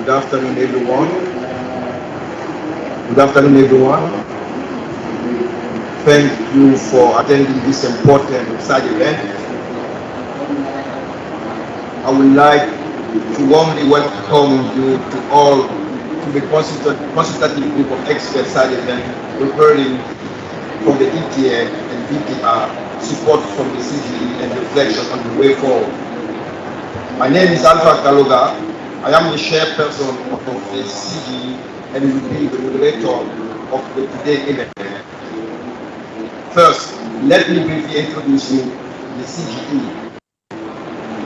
Good afternoon, everyone. Good afternoon, everyone. Thank you for attending this important side event. I would like to warmly welcome you to all to the consultative group of experts side event preparing from the ETF and BTR, support from the CGE and reflection on the way forward. My name is Alpha Kaloga. I am the chairperson of the CGE and will be the moderator of the today event. First, let me briefly introduce you the CGE.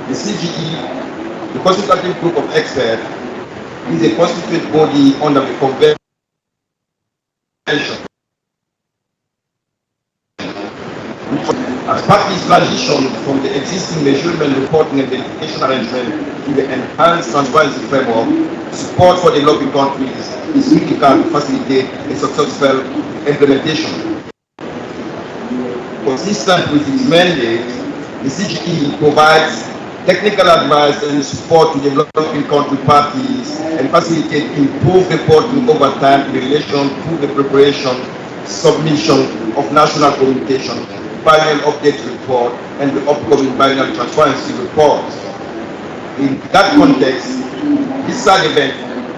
The CGE, the consultative group of experts, is a constituted body under the convention as parties transition from the existing measurement, reporting and verification arrangement to the enhanced transparency framework. Support for developing countries is critical to facilitate a successful implementation. Consistent with its mandate, the CGE provides technical advice and support to developing country parties and facilitate improved reporting over time in relation to the preparation, submission of national communication, biennial update report, and the upcoming biennial transparency report. In that context, this side event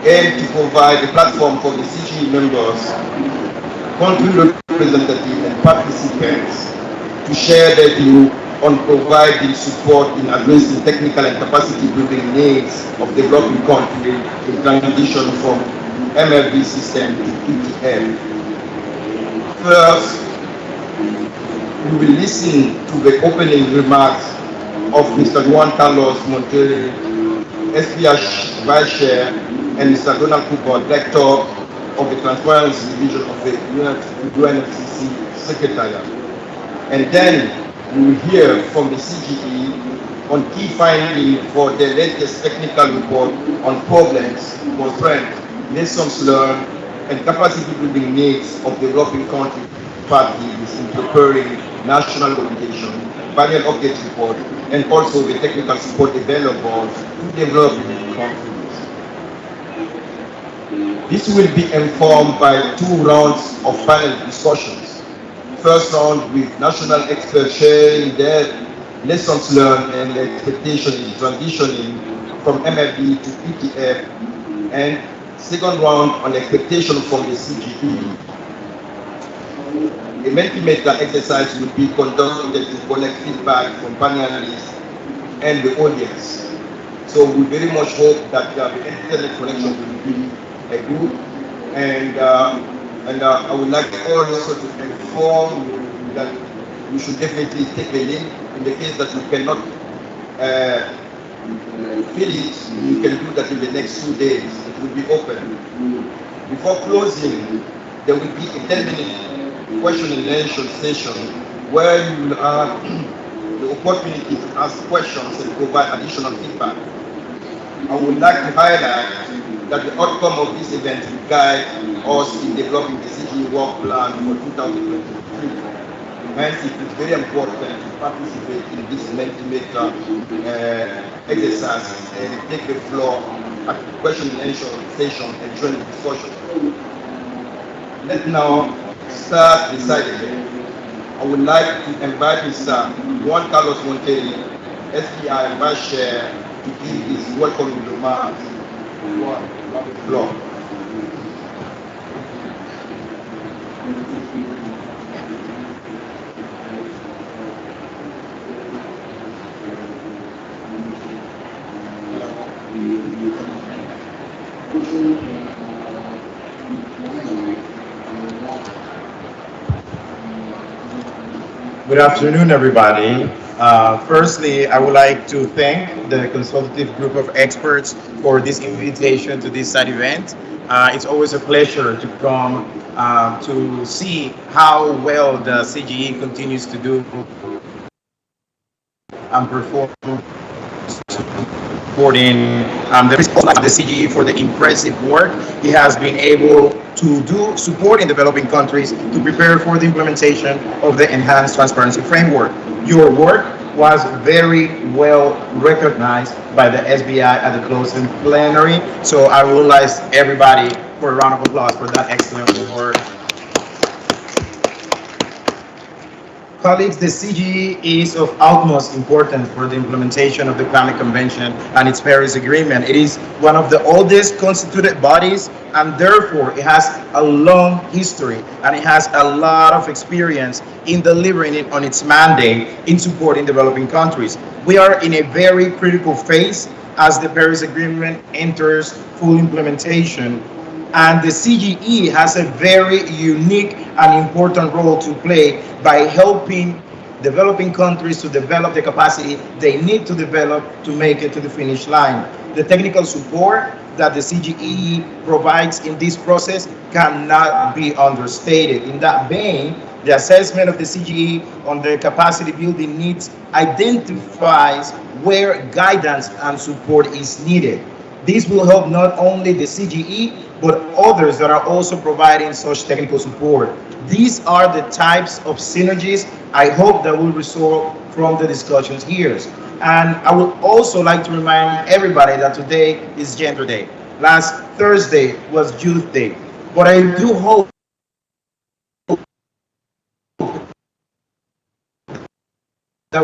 aims to provide a platform for the CGE members, country representatives, and participants to share their view on providing support in addressing technical and capacity building needs of developing countries in transition from MFB system to ETF. First, we will listen to the opening remarks of Mr. Juan Carlos Monterrey, SBI Vice Chair, and Mr. Donald Cooper, Director of the Transparency Division of the UNFCCC secretariat. And then we will hear from the CGE on key findings for the latest technical report on problems, constraints, lessons learned, and capacity building needs of developing country parties in preparing national communication, biennial update report, and also the technical support available to developing countries. This will be informed by 2 rounds of panel discussions. First round with national experts sharing their lessons learned and expectations in transitioning from MFB to ETF, and second round on expectation from the CGE. A Mentimeter exercise will be conducted to collect feedback from panelists and the audience. So we very much hope that the internet connection will be good, and I would like also to inform you that you should definitely take the link. In the case that you cannot fill it, you can do that in the next 2 days. It will be open. Before closing, there will be a 10-minute question and answer session where you will have the opportunity to ask questions and provide additional feedback. I would like to highlight that the outcome of this event will guide us in developing the CGE work plan for 2023. Hence, it is very important to participate in this Mentimeter exercise and take the floor at the question and answer session and join the discussion. Let's now start the side event. I would like to invite Mr. Juan Carlos Monterrey, SBI Vice Chair, to give his welcoming remarks. Juan, you have the floor. Good afternoon, everybody. Firstly, I would like to thank the consultative group of experts for this invitation to this side event. It's always a pleasure to come to see how well the CGE continues to do and perform, supporting the principal of the CGE for the impressive work he has been able to do supporting developing countries to prepare for the implementation of the enhanced transparency framework. Your work was very well recognized by the SBI at the closing plenary. So I would like everybody for a round of applause for that excellent work. Colleagues, the CGE is of utmost importance for the implementation of the Climate Convention and its Paris Agreement. It is one of the oldest constituted bodies, and therefore it has a long history and it has a lot of experience in delivering it on its mandate in supporting developing countries. We are in a very critical phase as the Paris Agreement enters full implementation, and the CGE has a very unique and important role to play by helping developing countries to develop the capacity they need to develop to make it to the finish line. The technical support that the CGE provides in this process cannot be understated. In that vein, the assessment of the CGE on the capacity building needs identifies where guidance and support is needed. This will help not only the CGE, but others that are also providing such technical support. These are the types of synergies I hope that will result from the discussions here. And I would also like to remind everybody that today is Gender Day. Last Thursday was Youth Day. But I do hope that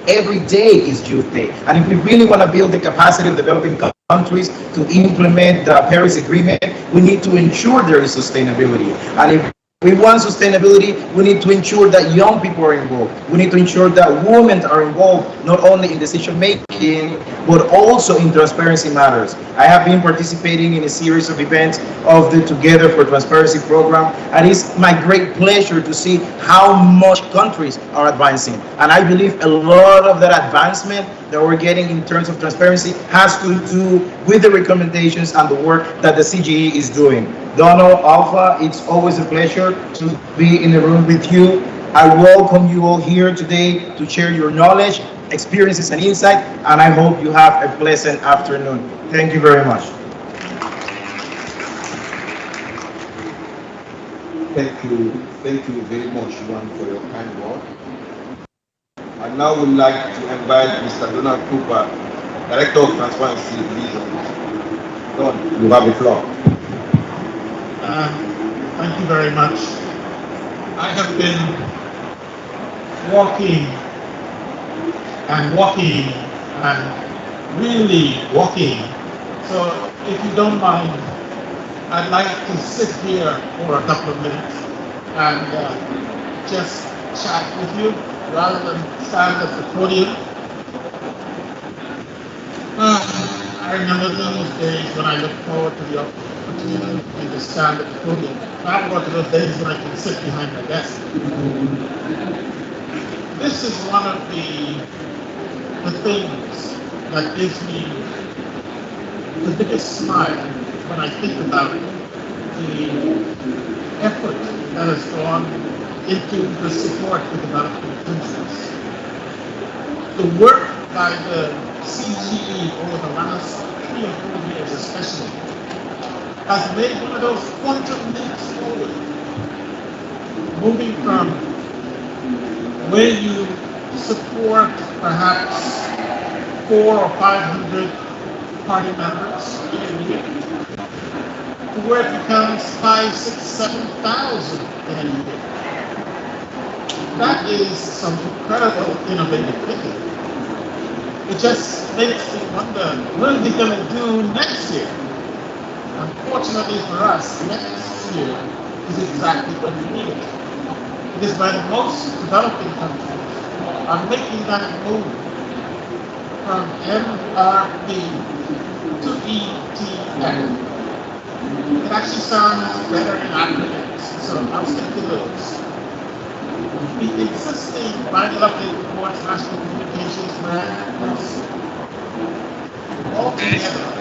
every day is Youth Day. And if we really want to build the capacity of developing countries to implement the Paris Agreement, we need to ensure there is sustainability. And if we want sustainability, we need to ensure that young people are involved. We need to ensure that women are involved, not only in decision making, but also in transparency matters. I have been participating in a series of events of the Together for Transparency program, and it's my great pleasure to see how much countries are advancing. And I believe a lot of that advancement that we're getting in terms of transparency has to do with the recommendations and the work that the CGE is doing. Donald, Alpha, it's always a pleasure to be in the room with you. I welcome you all here today to share your knowledge, experiences, and insight, and I hope you have a pleasant afternoon. Thank you very much. Thank you very much, Juan, for your kind word. I now would like to invite Mr. Donald Cooper, Director of Transparency Division. Don, you have the floor. Thank you very much. I have been walking and really walking. So if you don't mind, I'd like to sit here for a couple of minutes and just chat with you rather than stand at the podium. I remember those days when I look forward to the opportunity to stand at the podium. I forgot to those days when I can sit behind my desk. This is one of the things that gives me the biggest smile when I think about the effort that has gone into the support for developing countries. The work by the CGE over the last 3 or 4 years especially has made one of those quantum leaps forward, moving from where you support perhaps 400 or 500 party members in a year to where it becomes 5,000, 6,000, 7,000 in a year. That is some incredible innovative thinking. It just makes me wonder, what are they going to do next year? Unfortunately for us, next year is exactly what we need. Because when most developing countries are making that move from MRP to ETF, it actually sounds better in acronyms, so I'll stick to those. The existing bilateral reports, national communications matters, all together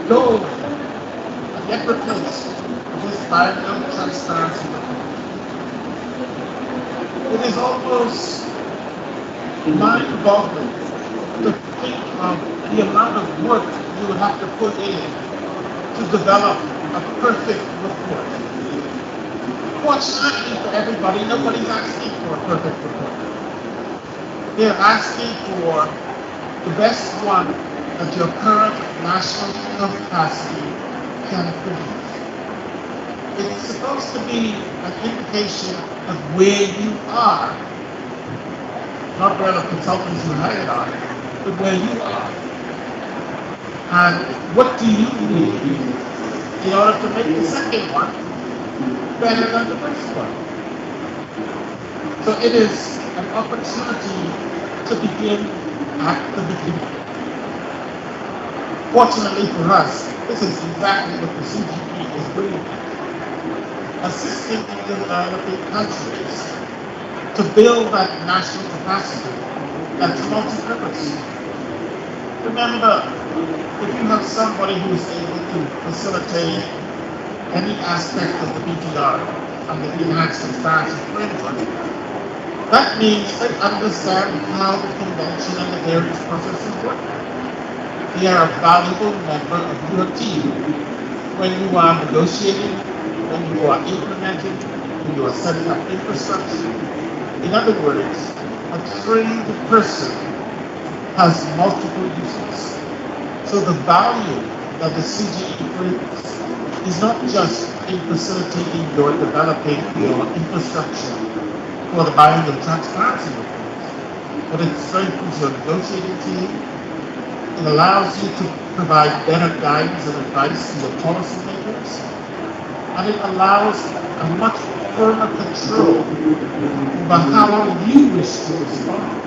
go and get replaced with this bilateral transparency report. It is almost mind-boggling to think of the amount of work you would have to put in to develop a perfect report. Fortunately for everybody, nobody's asking for a perfect report. They're asking for the best one that your current national capacity can produce. It's supposed to be an indication of where you are, not where the consultants you hired are, but where you are. And what do you need in order to make the second one better than the first one? So it is an opportunity to begin at the beginning. Fortunately for us, this is exactly what the CGE is doing, assisting the developing countries to build that national capacity that's multi-purpose. Remember, if you have somebody who is able to facilitate any aspect of the BTR and the enhanced transparency framework, that means they understand how the convention and the various processes work. They are a valuable member of your team when you are negotiating, when you are implementing, when you are setting up infrastructure. In other words, a trained person has multiple uses. So the value that the CGE brings is not just in facilitating your developing your infrastructure for the buying of transparency reports, but it strengthens your negotiating team. It allows you to provide better guidance and advice to your policymakers, and it allows a much firmer control over how you wish to respond.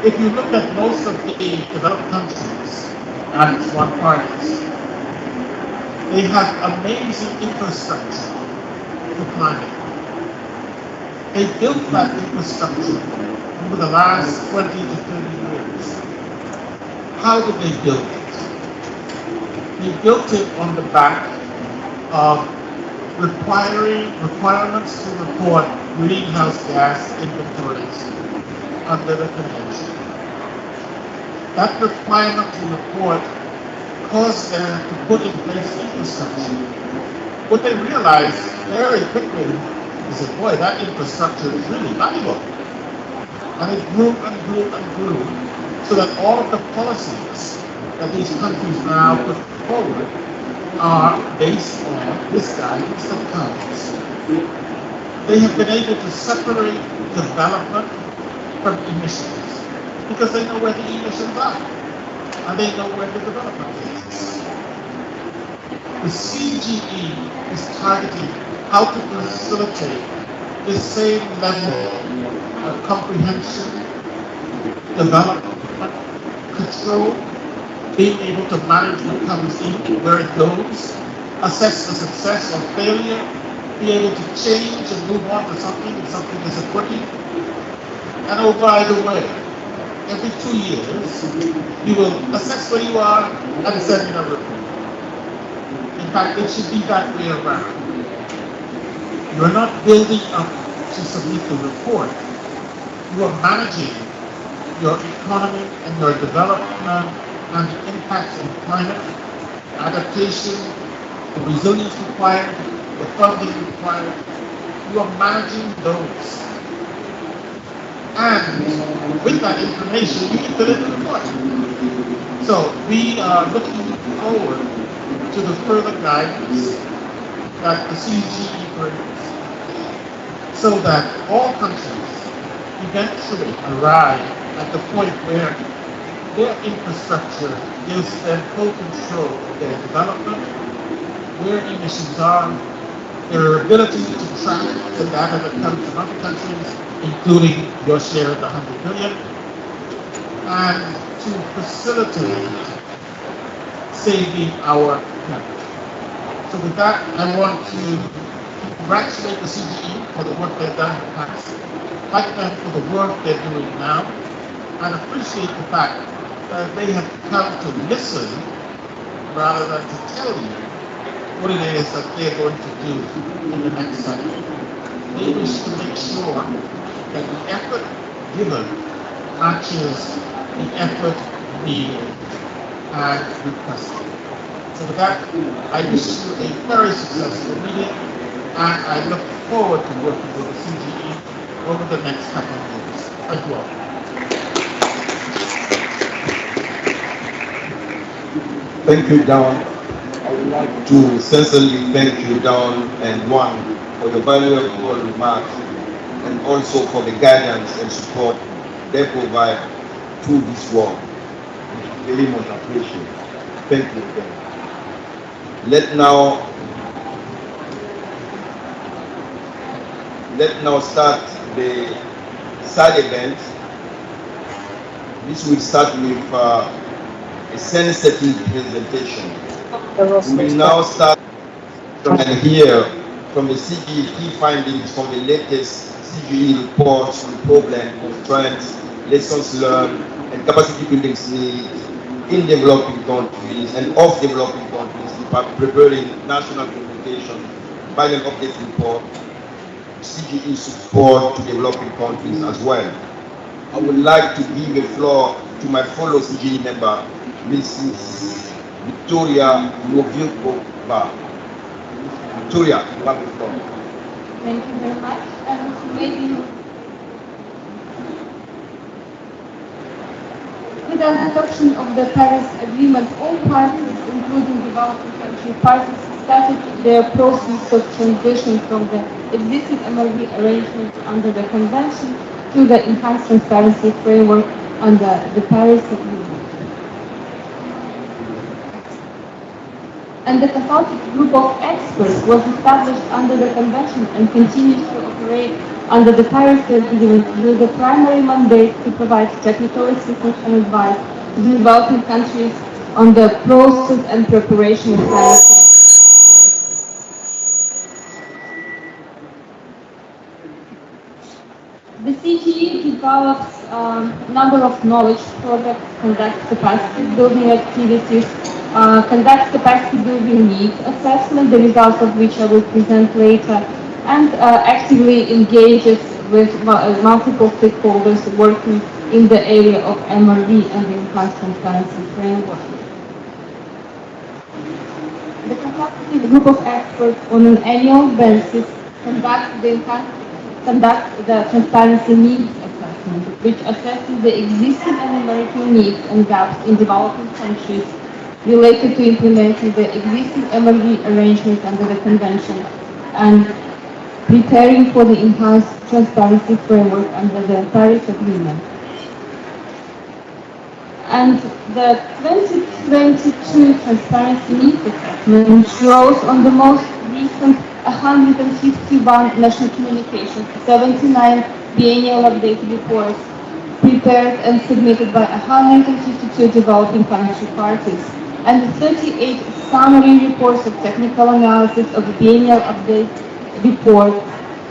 If you look at most of the developed countries and its one parties, they have amazing infrastructure for climate. They built that infrastructure over the last 20 to 30 years. How did they build it? They built it on the back of requirements to report greenhouse gas inventories under the convention. That requirement to report caused them to put in place infrastructure. What they realized very quickly is that, boy, that infrastructure is really valuable. And it grew and grew and grew, so that all of the policies that these countries now put forward are based on this guidance that comes. They have been able to separate development from emissions because they know where the emissions are and they know where the development is. The CGE is targeting how to facilitate the same level of comprehension, development, control, being able to manage what comes in, where it goes, assess the success or failure, be able to change and move on to something if something isn't working. And oh, by the way, every 2 years, you will assess where you are and send in a report. In fact, it should be that way around. You're not building up to submit the report. You are managing your economy and your development and the impacts on climate, adaptation, the resilience required, the funding required. You are managing those. And with that information, you can fill in the report. So we are looking forward to the further guidance that the CGE brings, so that all countries eventually arrive at the point where their infrastructure gives them full control of their development, where emissions are, their ability to track the data that comes from other countries, including your share of the 100 billion, and to facilitate saving our planet. So with that, I want to congratulate the CGE for the work they've done in the past, thank them for the work they're doing now, and appreciate the fact that they have come to listen rather than to tell you what it is that they're going to do in the next cycle. They wish to make sure that the effort given matches the effort needed and requested. So with that, I wish you a very successful meeting, and I look forward to working with the CGE over the next couple of years. Thank you all. Thank you, Don. I would like to sincerely thank you, Don and Juan, for your valuable remarks and also for the guidance and support they provide to this work. Very much appreciated. Thank you again. Let's now start the side event. This will start with a sensitive presentation. We will now start and hear from the CGE key findings from the latest CGE reports on problems, trends, lessons learned, and capacity building needs in developing countries and of developing countries, preparing national communication, final update report, CGE support to developing countries as well. I would like to give the floor to my fellow CGE member, Mrs. Victoria Novilkova. Victoria, you have the floor. Thank you very much. With the adoption of the Paris Agreement, all parties, including developing country parties, started their process of transition from the existing MRV arrangements under the Convention to the enhanced transparency framework under the Paris Agreement. And the consultative group of experts was established under the Convention and continues to operate under the Paris Agreement with the primary mandate to provide technical assistance and advice to developing countries on the process and preparation of climate change. The CGE develops a number of knowledge projects, conducts capacity building activities, conducts capacity building needs assessment, the results of which I will present later, and actively engages with multiple stakeholders working in the area of MRV and the enhanced transparency framework. The consultative group of experts on an annual basis conduct the transparency needs assessment, which assesses the existing and emerging needs and gaps in developing countries related to implementing the existing MRV arrangements under the Convention and preparing for the enhanced transparency framework under the Paris Agreement. And the 2022 transparency needs assessment draws on the most recent 151 national communications, 79 biennial updated reports prepared and submitted by 152 developing country parties, and 38 summary reports of technical analysis of the biennial update report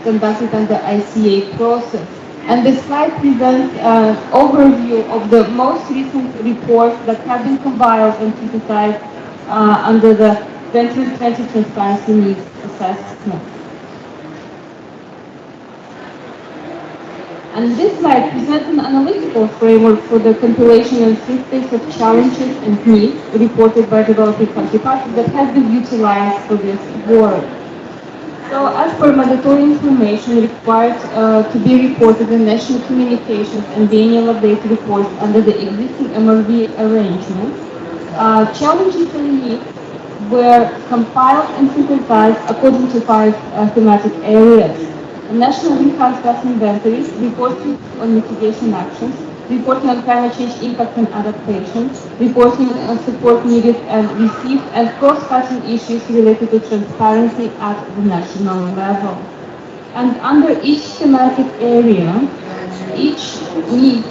conducted under ICA process. And the slide presents an overview of the most recent reports that have been compiled and synthesized under the 2020 Transparency Needs Assessment. And this slide presents an analytical framework for the compilation and synthesis of challenges and needs reported by developing country parties that has been utilized for this work. So, as per mandatory information required to be reported in national communications and biennial update reports under the existing MRV arrangements, challenges and needs were compiled and synthesized according to 5 thematic areas: national greenhouse gas inventories, reporting on mitigation actions, reporting on climate change impact and adaptation, reporting on support needed and received, and cross-cutting issues related to transparency at the national level. And under each thematic area, each need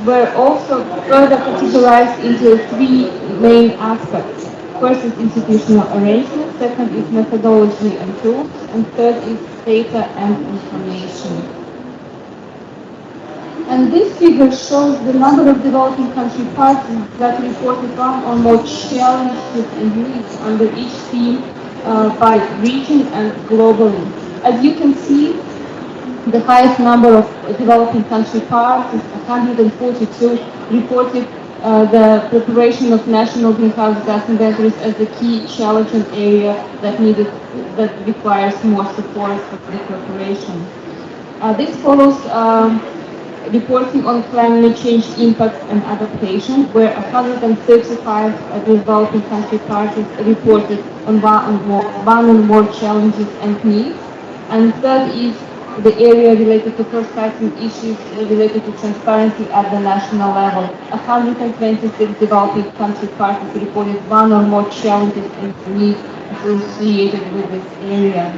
were also further categorized into 3 main aspects. First is institutional arrangement, second is methodology and tools, and third is data and information. And this figure shows the number of developing country parties that reported one or more challenges and needs under each theme by region and globally. As you can see, the highest number of developing country parties, 142, reported the preparation of national greenhouse gas inventories as the key challenge and area that requires more support for the preparation. This follows reporting on climate change impacts and adaptation, where 135 developing country parties reported on one or more challenges and needs. And third is the area related to cross-cutting issues related to transparency at the national level. 126 developing country parties reported one or more challenges and needs associated with this area.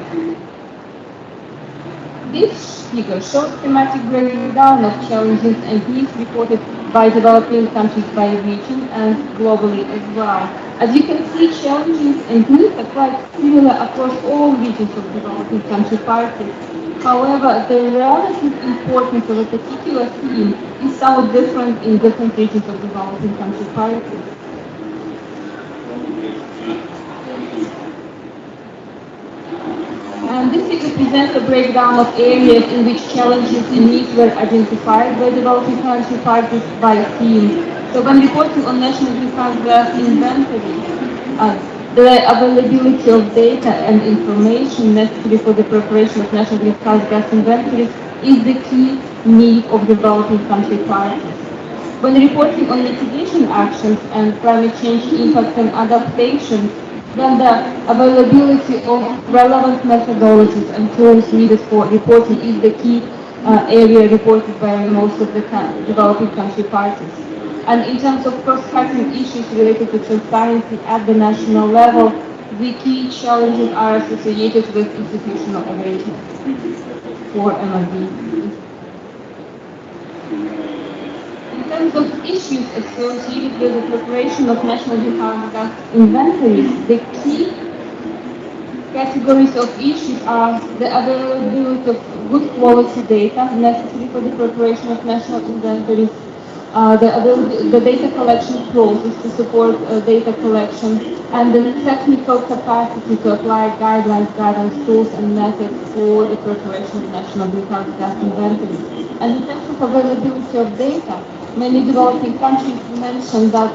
This figure shows thematic breakdown of challenges and needs reported by developing countries by region and globally as well. As you can see, challenges and needs are quite similar across all regions of developing country parties. However, the relative importance of a particular theme is somewhat different in different regions of developing country parties. And this figure presents a breakdown of areas in which challenges and needs were identified by developing country parties by theme. So when reporting on national greenhouse gas inventory, the availability of data and information necessary for the preparation of national greenhouse gas inventories is the key need of developing country parties. When reporting on mitigation actions and climate change impacts and adaptation, then the availability of relevant methodologies and tools needed for reporting is the key area reported by most of the developing country parties. And in terms of cross-cutting issues related to transparency at the national level, the key challenges are associated with institutional arrangements for MRV. In terms of issues associated with the preparation of national greenhouse gas inventories, the key categories of issues are the availability of good quality data necessary for the preparation of national inventories, the data collection process to support data collection, and the technical capacity to apply guidelines, guidance tools, and methods for the preparation of national greenhouse gas inventories. And in terms of availability of data, many developing countries mention that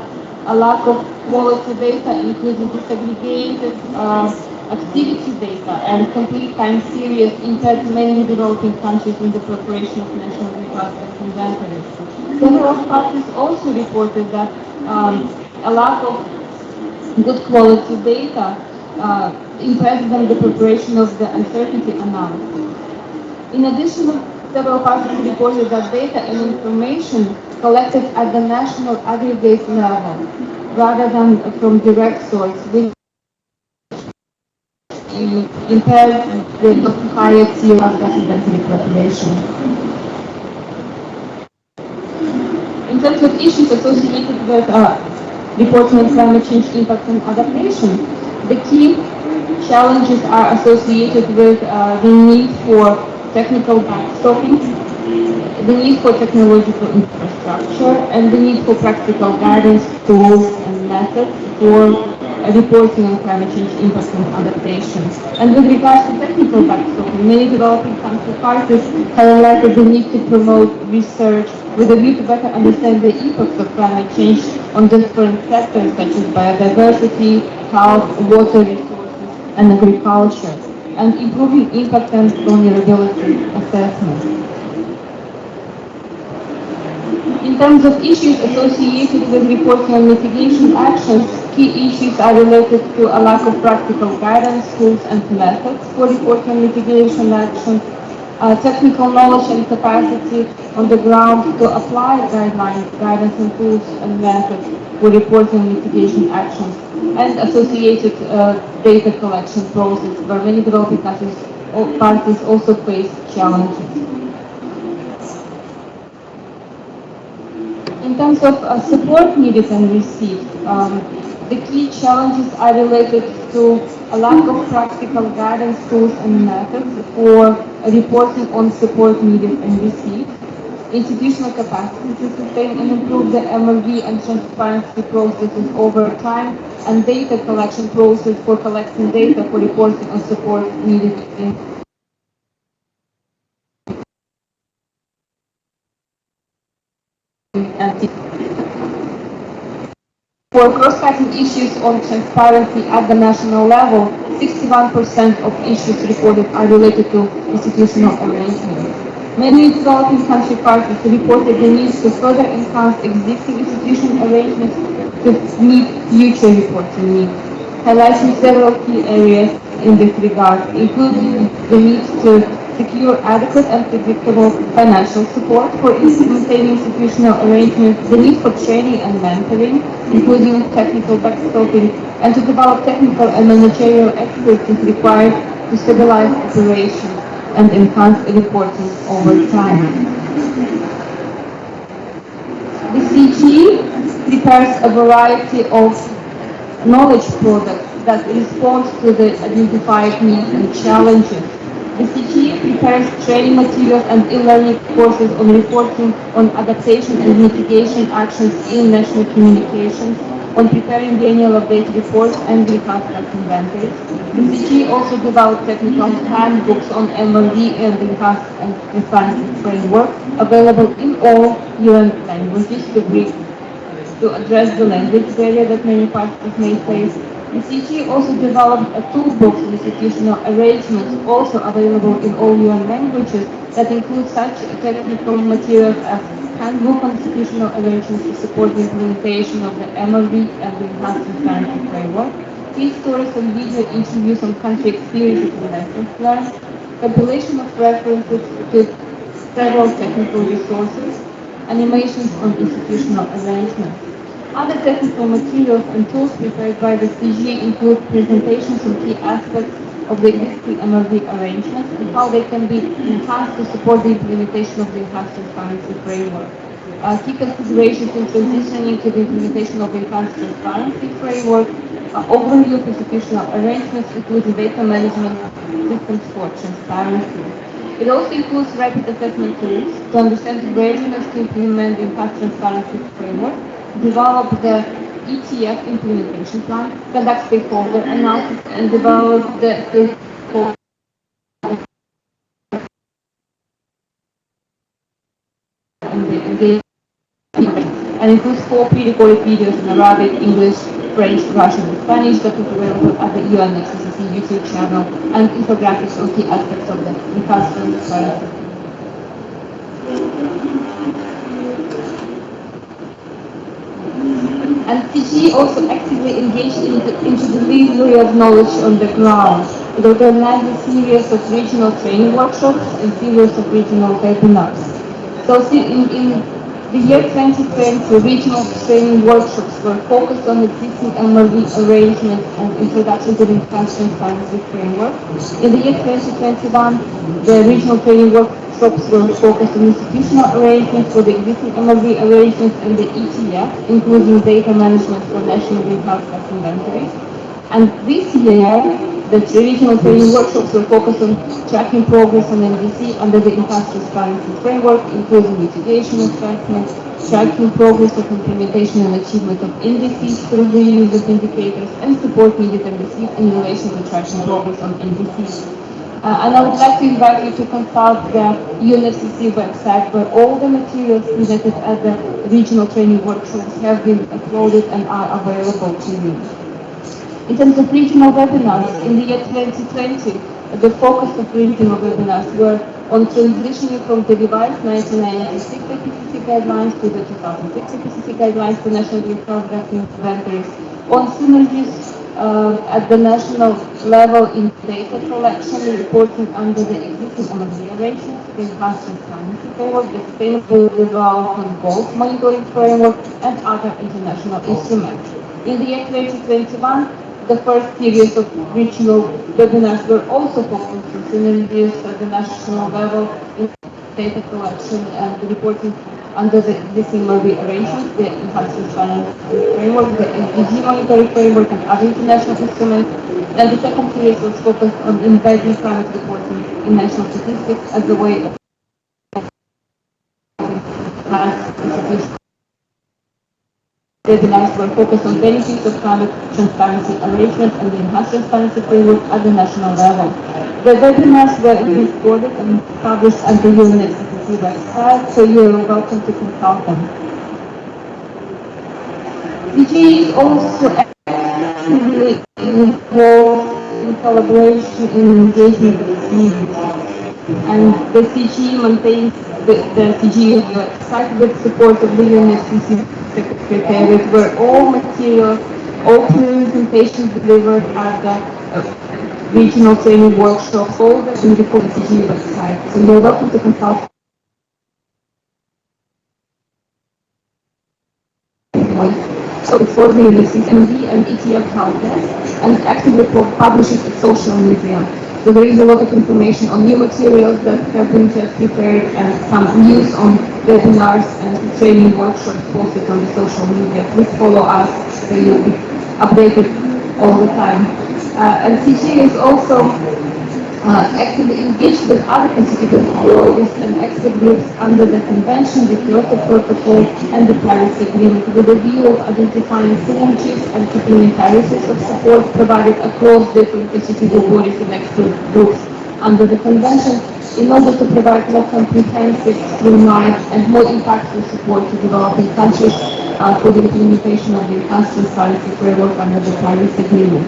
a lack of quality data, including disaggregated activity data and complete time series, impaired many developing countries in the preparation of national greenhouse gas inventories. Several parties also reported that a lack of good quality data impairs them the preparation of the uncertainty analysis. In addition, several parties reported that data and information collected at the national aggregate level rather than from direct source, which impairs the higher tier of gas inventory preparation. In terms of issues associated with reporting on climate change impact and adaptation, the key challenges are associated with the need for technical backstopping, the need for technological infrastructure, and the need for practical guidance, tools, and methods for reporting on climate change impacts and adaptations. And with regards to technical backstopping, many developing country parties highlighted the need to promote research with a view to better understand the impacts of climate change on different sectors such as biodiversity, health, water resources, and agriculture, and improving impact and vulnerability assessment. In terms of issues associated with reporting on mitigation actions, key issues are related to a lack of practical guidance, tools, and methods for reporting on mitigation actions, technical knowledge and capacity on the ground to apply guidelines, guidance, and tools and methods for reporting on mitigation actions, and associated data collection process, where many developing countries or parties also face challenges. In terms of support needed and received, the key challenges are related to a lack of practical guidance, tools, and methods for reporting on support needed and received, institutional capacity to sustain and improve the MLV and transparency processes over time, and data collection process for collecting data for reporting on support needed For cross-cutting issues on transparency at the national level, 61% of issues reported are related to institutional arrangements. Many developing country parties reported the need to further enhance existing institutional arrangements to meet future reporting needs, highlighting several key areas in this regard, including the need to secure adequate and predictable financial support for implementing institutional arrangements, the need for training and mentoring, including technical backstopping, and to develop technical and managerial expertise required to stabilize operations and enhance reporting over time. The CGE prepares a variety of knowledge products that respond to the identified needs and challenges. The CGE prepares training materials and e-learning courses on reporting on adaptation and mitigation actions in national communications, on preparing the annual update reports and greenhouse gas inventories. The CGE also developed technical handbooks on MLD and greenhouse and transparency framework available in all UN languages to address the language barrier that many parties may face. The CGE also developed a toolbox of institutional arrangements, also available in all UN languages, that include such technical materials as handbook on institutional arrangements to support the implementation of the MLD and the enhanced transparency framework, case stories and video interviews on country experiences and lessons learned, compilation of references to several technical resources, animations on institutional arrangements. Other technical materials and tools prepared by the CGE include presentations on key aspects of the existing MLD arrangements and how they can be enhanced to support the implementation of the enhanced transparency framework. Key considerations in transitioning to the implementation of the enhanced transparency framework, overview of institutional arrangements, including data management systems for transparency. It also includes rapid assessment tools to understand the readiness to implement the enhanced transparency framework, develop the ETF implementation plan, conduct stakeholder analysis, and develop the stakeholder and includes 4 pre-recorded videos in Arabic, English, French, Russian, and Spanish that is available at the UNFCCC YouTube channel, and infographics on key aspects of the enhanced transparency. And CGE also actively engaged into the delivery of knowledge on the ground. It organized a series of regional training workshops and series of regional webinars. So in the year 2020, regional training workshops were focused on existing MLD arrangements and introduction to the enhanced transparency framework. In the year 2021, the regional training workshops were focused on institutional arrangements for the existing MLD arrangements and the ETF, including data management for national greenhouse gas inventories. And this year, the regional training workshops were focused on tracking progress on NDC under the enhanced transparency framework, including mitigation assessments, tracking progress of implementation and achievement of indices through the use of indicators, and support needed and received in relation to tracking progress on indices. And I would like to invite you to consult the UNFCCC website, where all the materials presented at the regional training workshops have been uploaded and are available to you. In terms of regional webinars, in the year 2020, the focus of regional webinars were on transitioning from the revised 1996 IPCC guidelines to the 2006 IPCC guidelines for national greenhouse gas inventories, on synergies at the national level in data collection and reporting under the existing MLD arrangements, the enhanced transparency framework, the sustainable development goals monitoring framework, and other international instruments. In the year 2021, the first series of regional webinars were also focused on synergies at the national level in data collection and reporting under the existing MLD arrangements, the enhanced transparency framework, the SDG monitoring framework, and other international instruments. And the second series was focused on embedding climate reporting in national statistics as a way of institutions. Webinars were focused on benefits of climate transparency arrangements and the enhanced transparency framework at the national level. The webinars were recorded and published at the UNFCCC website, so you are welcome to consult them. CGE is also actively involved in collaboration and engagement with communities. And the CGE maintains the CGE website with support of the UNFCCC secretariat, where all materials, all presentations delivered at the regional training workshop folder and the CGE website. So you're welcome to consult. So it's for the UNFCCC and ETF help desk, and actively publishes its social media. So there is a lot of information on new materials that have been just prepared and some news on webinars and training workshops posted on the social media. Please follow us so you'll be updated all the time. And CGE is also actively engaged with other constitutive authorities and expert groups under the Convention, the Kyoto Protocol, and the Paris Agreement, with a view of identifying synergies and complementarities of support provided across different constitutive bodies and expert groups under the Convention in order to provide more comprehensive, streamlined, and more impactful support to developing countries for the implementation of the enhanced transparency framework under the Paris Agreement.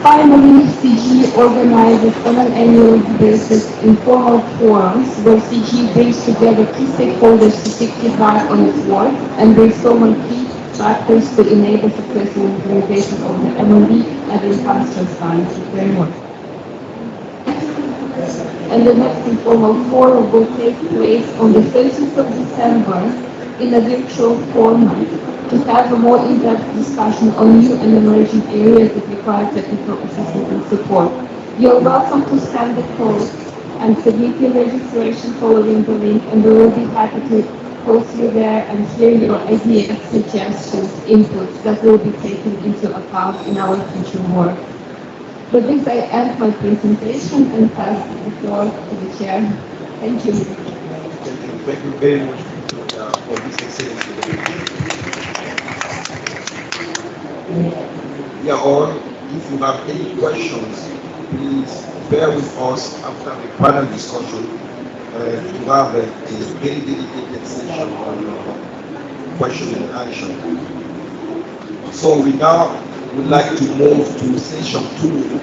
Finally, CGE organizes on an annual basis informal forums where CGE brings together key stakeholders to seek feedback on its work and brainstorm on key factors to enable successful implementation of the MLD and the enhanced transparency framework. And the next informal forum will take place on the 30th of December in a virtual format to have a more in-depth discussion on new and emerging areas that require technical assistance and support. You're welcome to scan the code and submit your registration following the link, and we will be happy to host you there and hear your ideas, suggestions, inputs that will be taken into account in our future work. With this, I end my presentation and pass the floor to the chair. Thank you. Thank you very much for this excellent presentation. Yeah, all, if you have any questions, please bear with us after the panel discussion to have a very dedicated session on question and answer. So we now would like to move to session 2,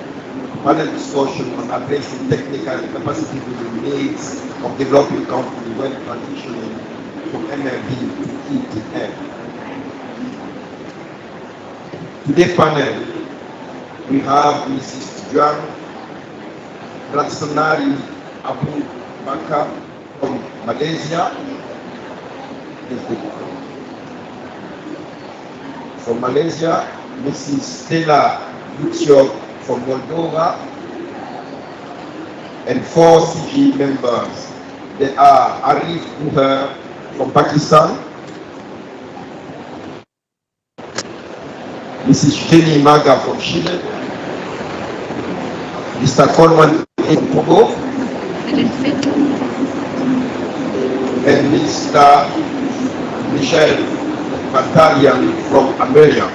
panel discussion on addressing technical and capacity building needs of developing countries when transitioning from MLD to ETF. Today's panel, we have Mrs. Joan Ratsanari Abu Bakar from Malaysia. From Malaysia, Mrs. Stella Lucio from Moldova, and 4 CGE members. They are Arif Buher from Pakistan, Mrs. Jenny Maga from Chile, Mr. Coleman in Togo, and Mr. Michel Batalian from Armenia.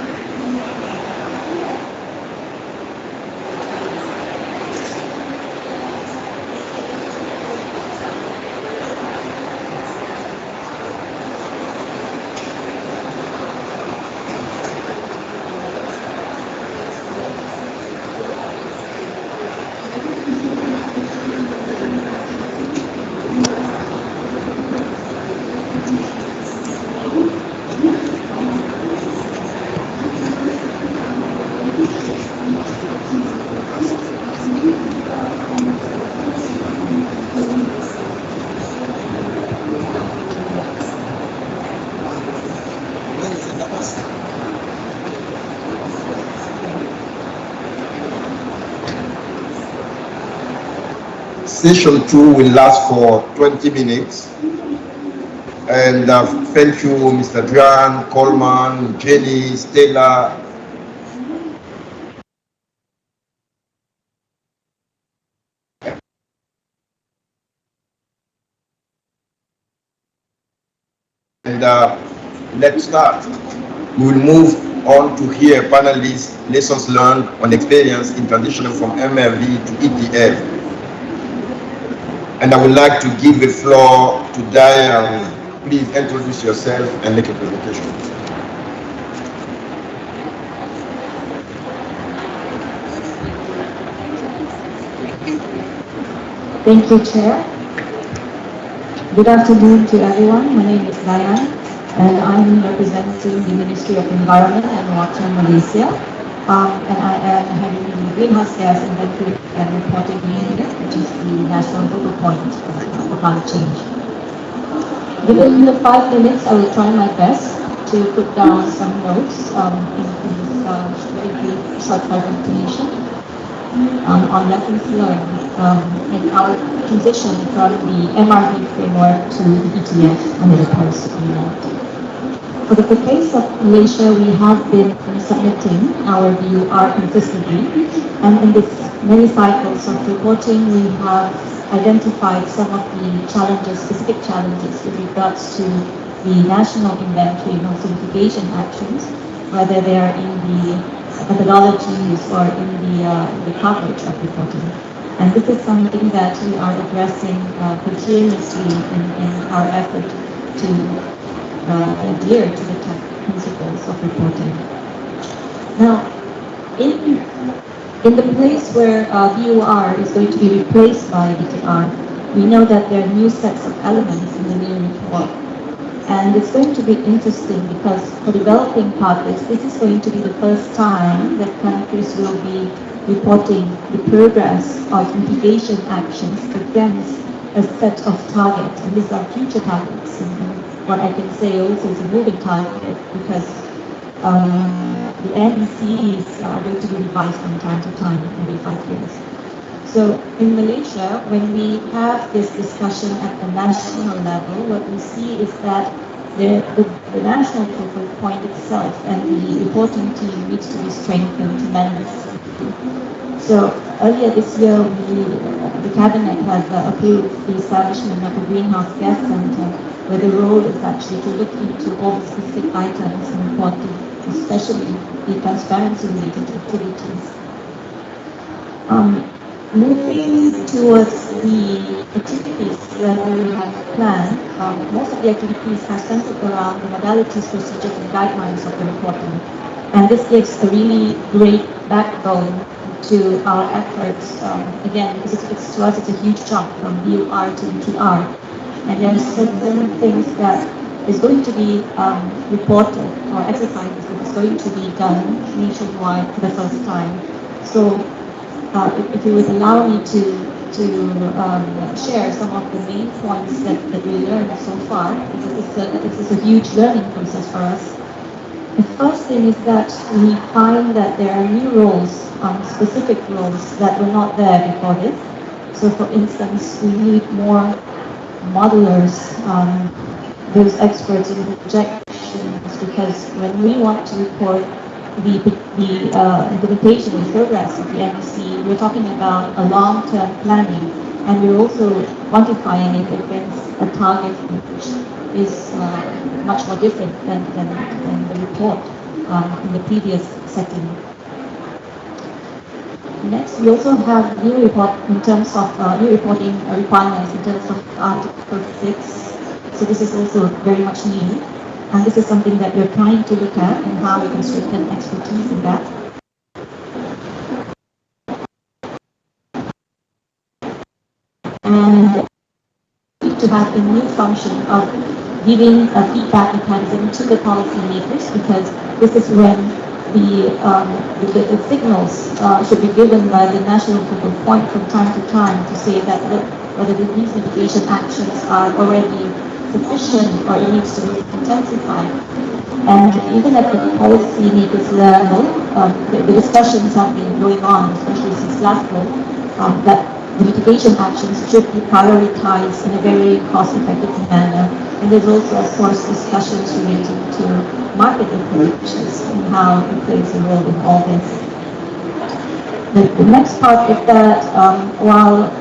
Session 2 will last for 20 minutes. And thank you, Mr. Juan, Coleman, Jenny, Stella. And let's start. We will move on to hear panelists' lessons learned on experience in transitioning from MLD to ETF. And I would like to give the floor to Diane. Please introduce yourself and make a presentation. Thank you, Chair. Good afternoon to everyone. My name is Marianne, and I'm representing the Ministry of Environment and Water in Malaysia. And I am heading the Greenhouse Gas Inventory and Reporting Unit, which is the national focal point for climate change. Within the 5 minutes, I will try my best to put down some notes in this very brief short presentation on lessons learned in our transition from the MRV framework to the ETF under the Paris Agreement. For the case of Malaysia, we have been submitting our BUR consistently, and in this many cycles of reporting, we have identified some of the challenges, specific challenges with regards to the national inventory and notification actions, whether they are in the methodologies or in the coverage of reporting. And this is something that we are addressing continuously in our effort to adhere to the principles of reporting. Now, in the place where BUR is going to be replaced by BTR, we know that there are new sets of elements in the new report. And it's going to be interesting because for developing partners, this is going to be the first time that countries will be reporting the progress of mitigation actions against a set of targets. And these are future targets. And what I can say also is a moving target because the NDCs are going to be revised from time to time, every 5 years. So in Malaysia, when we have this discussion at the national level, what we see is that the national focal point itself and the reporting team needs to be strengthened tremendously. So earlier this year, the Cabinet has approved the establishment of a Greenhouse Gas Center, where the role is actually to look into all the specific items in reporting, especially the transparency-related activities. Moving towards the activities that we have planned, most of the activities are centered around the modalities, procedures, and guidelines of the reporting. And this gives a really great backbone to our efforts, again, because to us it's a huge jump from BUR to BTR. And there are certain things that is going to be reported, or exercises that is going to be done nationwide for the first time. So if you would allow me to share some of the main points that we learned so far, because this is a huge learning process for us. The first thing is that we find that there are new roles, specific roles that were not there before this. So for instance, we need more modelers, those experts in projections, because when we want to report the implementation and progress of the NDC, we're talking about a long-term planning, and we're also quantifying it against a target which is much more different than the report in the previous setting. Next, we also have new report in terms of new reporting requirements in terms of Article 6. So this is also very much new. And this is something that we're trying to look at and how we can strengthen expertise in that. And to have a new function of giving a feedback mechanism to the policymakers, because this is when the signals should be given by the national focal point from time to time to say that whether these mitigation actions are already sufficient or it needs to be intensified. And even at the policymakers level, the discussions have been going on, especially since last year, that the mitigation actions should be prioritized in a very cost-effective manner. And there's also, of course, discussions relating to market approaches and how it plays a role in all this. The next part is that while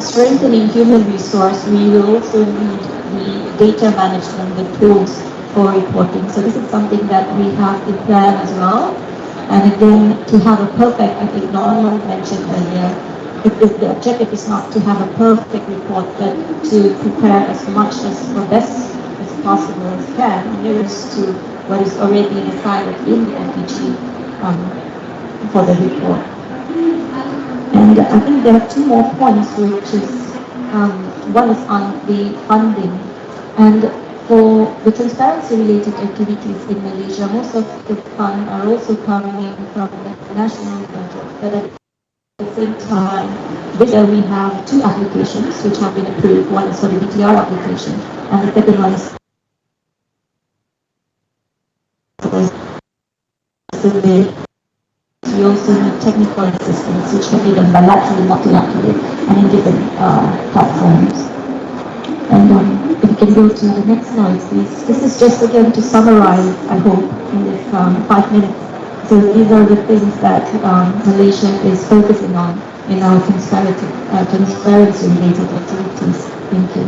strengthening human resource, we will also need the data management, the tools for reporting. So this is something that we have in plan as well. And again, to have a perfect, I think Norman mentioned earlier, the objective is not to have a perfect report, but to prepare as much as or best as possible as can, nearest to what is already decided in the MPG for the report. And I think there are two more points, which is one is on the funding. And for the transparency-related activities in Malaysia, most of the funds are also coming from the national budget. But at the same time, this year we have two applications which have been approved. One is for the BTR application, and the second one is for the we also need technical assistance, which can be done bilaterally, multilaterally, and in different platforms. And if you can go to the next slide, please. This is just again to summarize, I hope, in this 5 minutes. So these are the things that Malaysia is focusing on in our transparency-related activities. Thank you.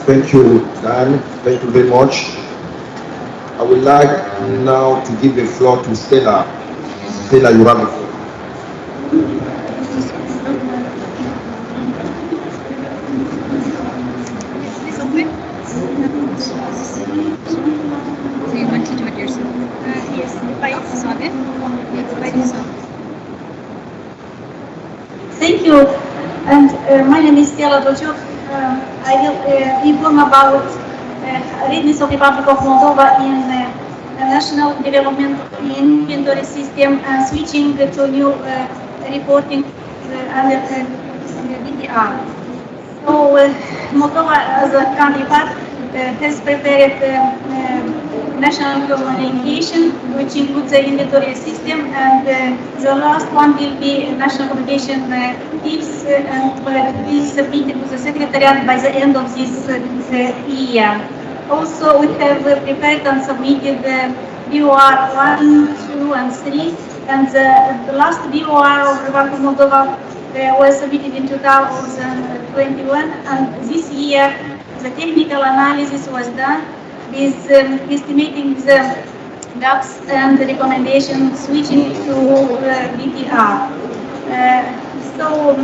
Thank you, Dan. Thank you very much. I would like now to give the floor to Stella. Stella, you have the floor. Is this open? So you want to do it yourself? Yes, by this on it? Yes, by this on. Thank you. And my name is Stella Dociuc. I will inform about readiness of Republic of Moldova in national development inventory system and switching to new reporting under BTR. So Moldova as a country part has prepared national communication, which includes the inventory system, and the last one will be national communication tips, and will be submitted to the secretariat by the end of this year. Also, we have prepared and submitted BOR 1, 2, and 3, and the last BOR of Republic of Moldova was submitted in 2021, and this year the technical analysis was done with estimating the gaps and the recommendations switching to BTR. So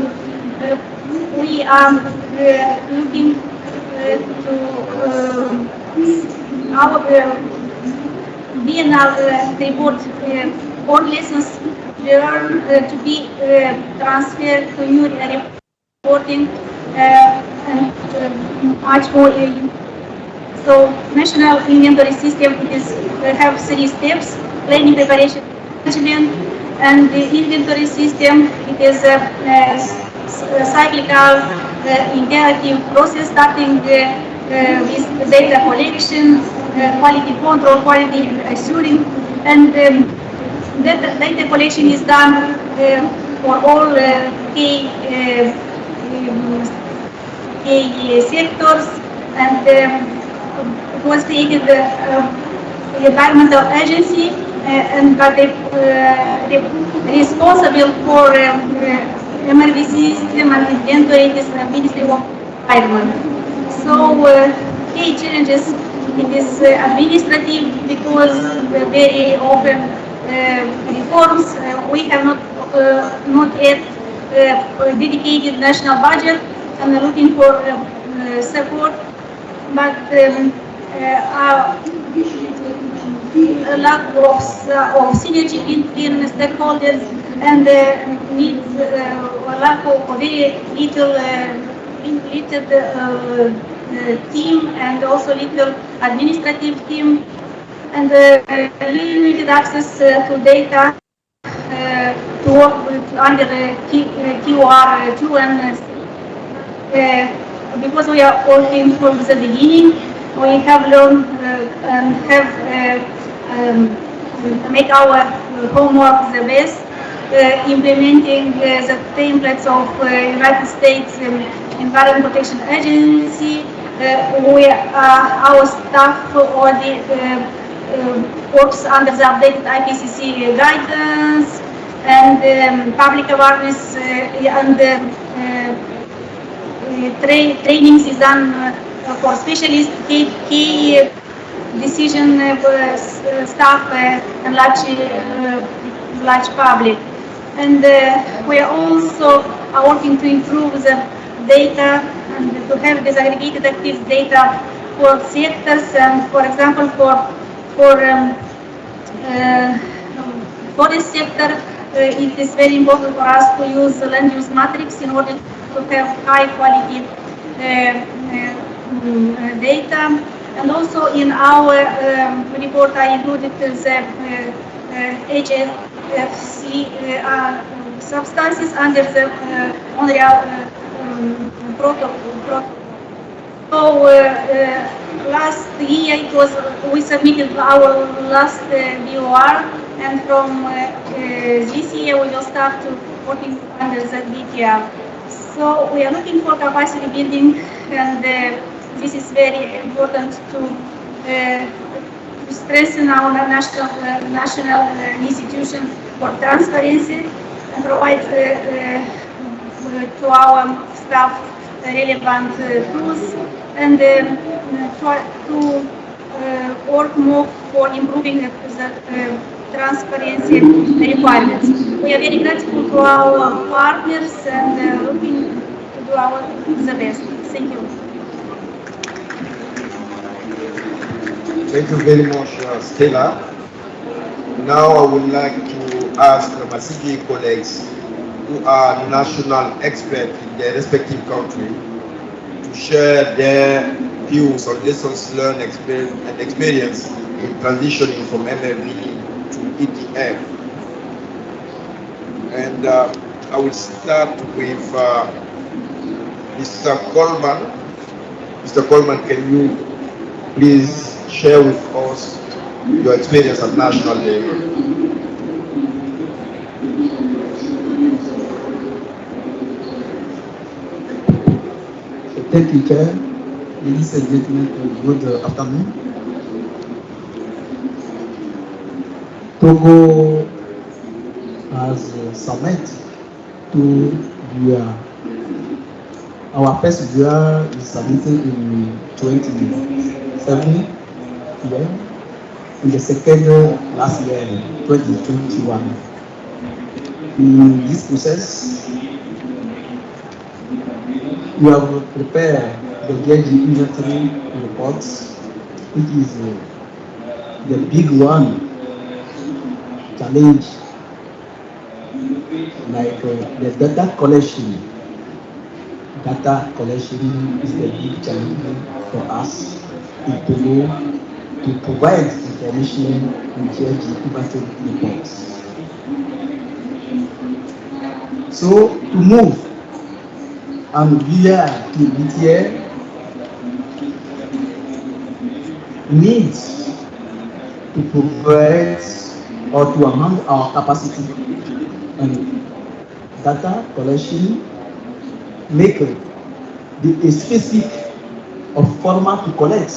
we are looking to our biennial report, all lessons learned to be transferred to new reporting and much more. So national inventory system is have 3 steps: planning, preparation, management, and the inventory system it is a cyclical interactive process starting with data collection, quality control, quality assuring, and data collection is done for all key sectors, and it was created the environmental agency and but responsible for MRV system and inventory is the Ministry of Environment. So key challenges it is administrative because very often reforms we have not yet dedicated national budget and are looking for support, but a lack of synergy between stakeholders and needs a lack of very little team and also little administrative team and limited access to data to work with under QR2 and because we are working from the beginning, we have learned and have make our homework the best, implementing the templates of United States Environment Protection Agency. Our staff already works under the updated IPCC guidance and public awareness and trainings is done for specialists, key decision staff and large public. And we are also working to improve the data and to have disaggregated active data for sectors and, for example, for forest sector, it is very important for us to use the land use matrix in order to have high quality data. And also in our report, I included the HFC substances under the Montreal protocol. So last year we submitted our last BOR, and from this year we will start working under the BTR. So we are looking for capacity building, and this is very important to strengthen our national institutions for transparency and provide to our staff relevant tools, and try to work more for improving the transparency requirements. We are very grateful to our partners and looking to do the best. Thank you. Thank you very much, Stella. Now I would like to ask my CGE colleagues who are national experts in their respective country to share their views on lessons learned and experience in transitioning from MFD to ETF. And I will start with Mr. Coleman. Mr. Coleman, can you please share with us your experience at national level? Thank you, Chair. Ladies and gentlemen, good afternoon. Togo has submitted to BTR. Our first BTR is submitted in 2017, and the second last year, 2021. In this process, we have prepared the GEG inventory reports, which is the big one challenge, like the data collection. Data collection is the big challenge for us in Togo to provide information in GEG inventory reports. So to move and via to BTR needs to provide or to enhance our capacity and data collection, make a specific of format to collect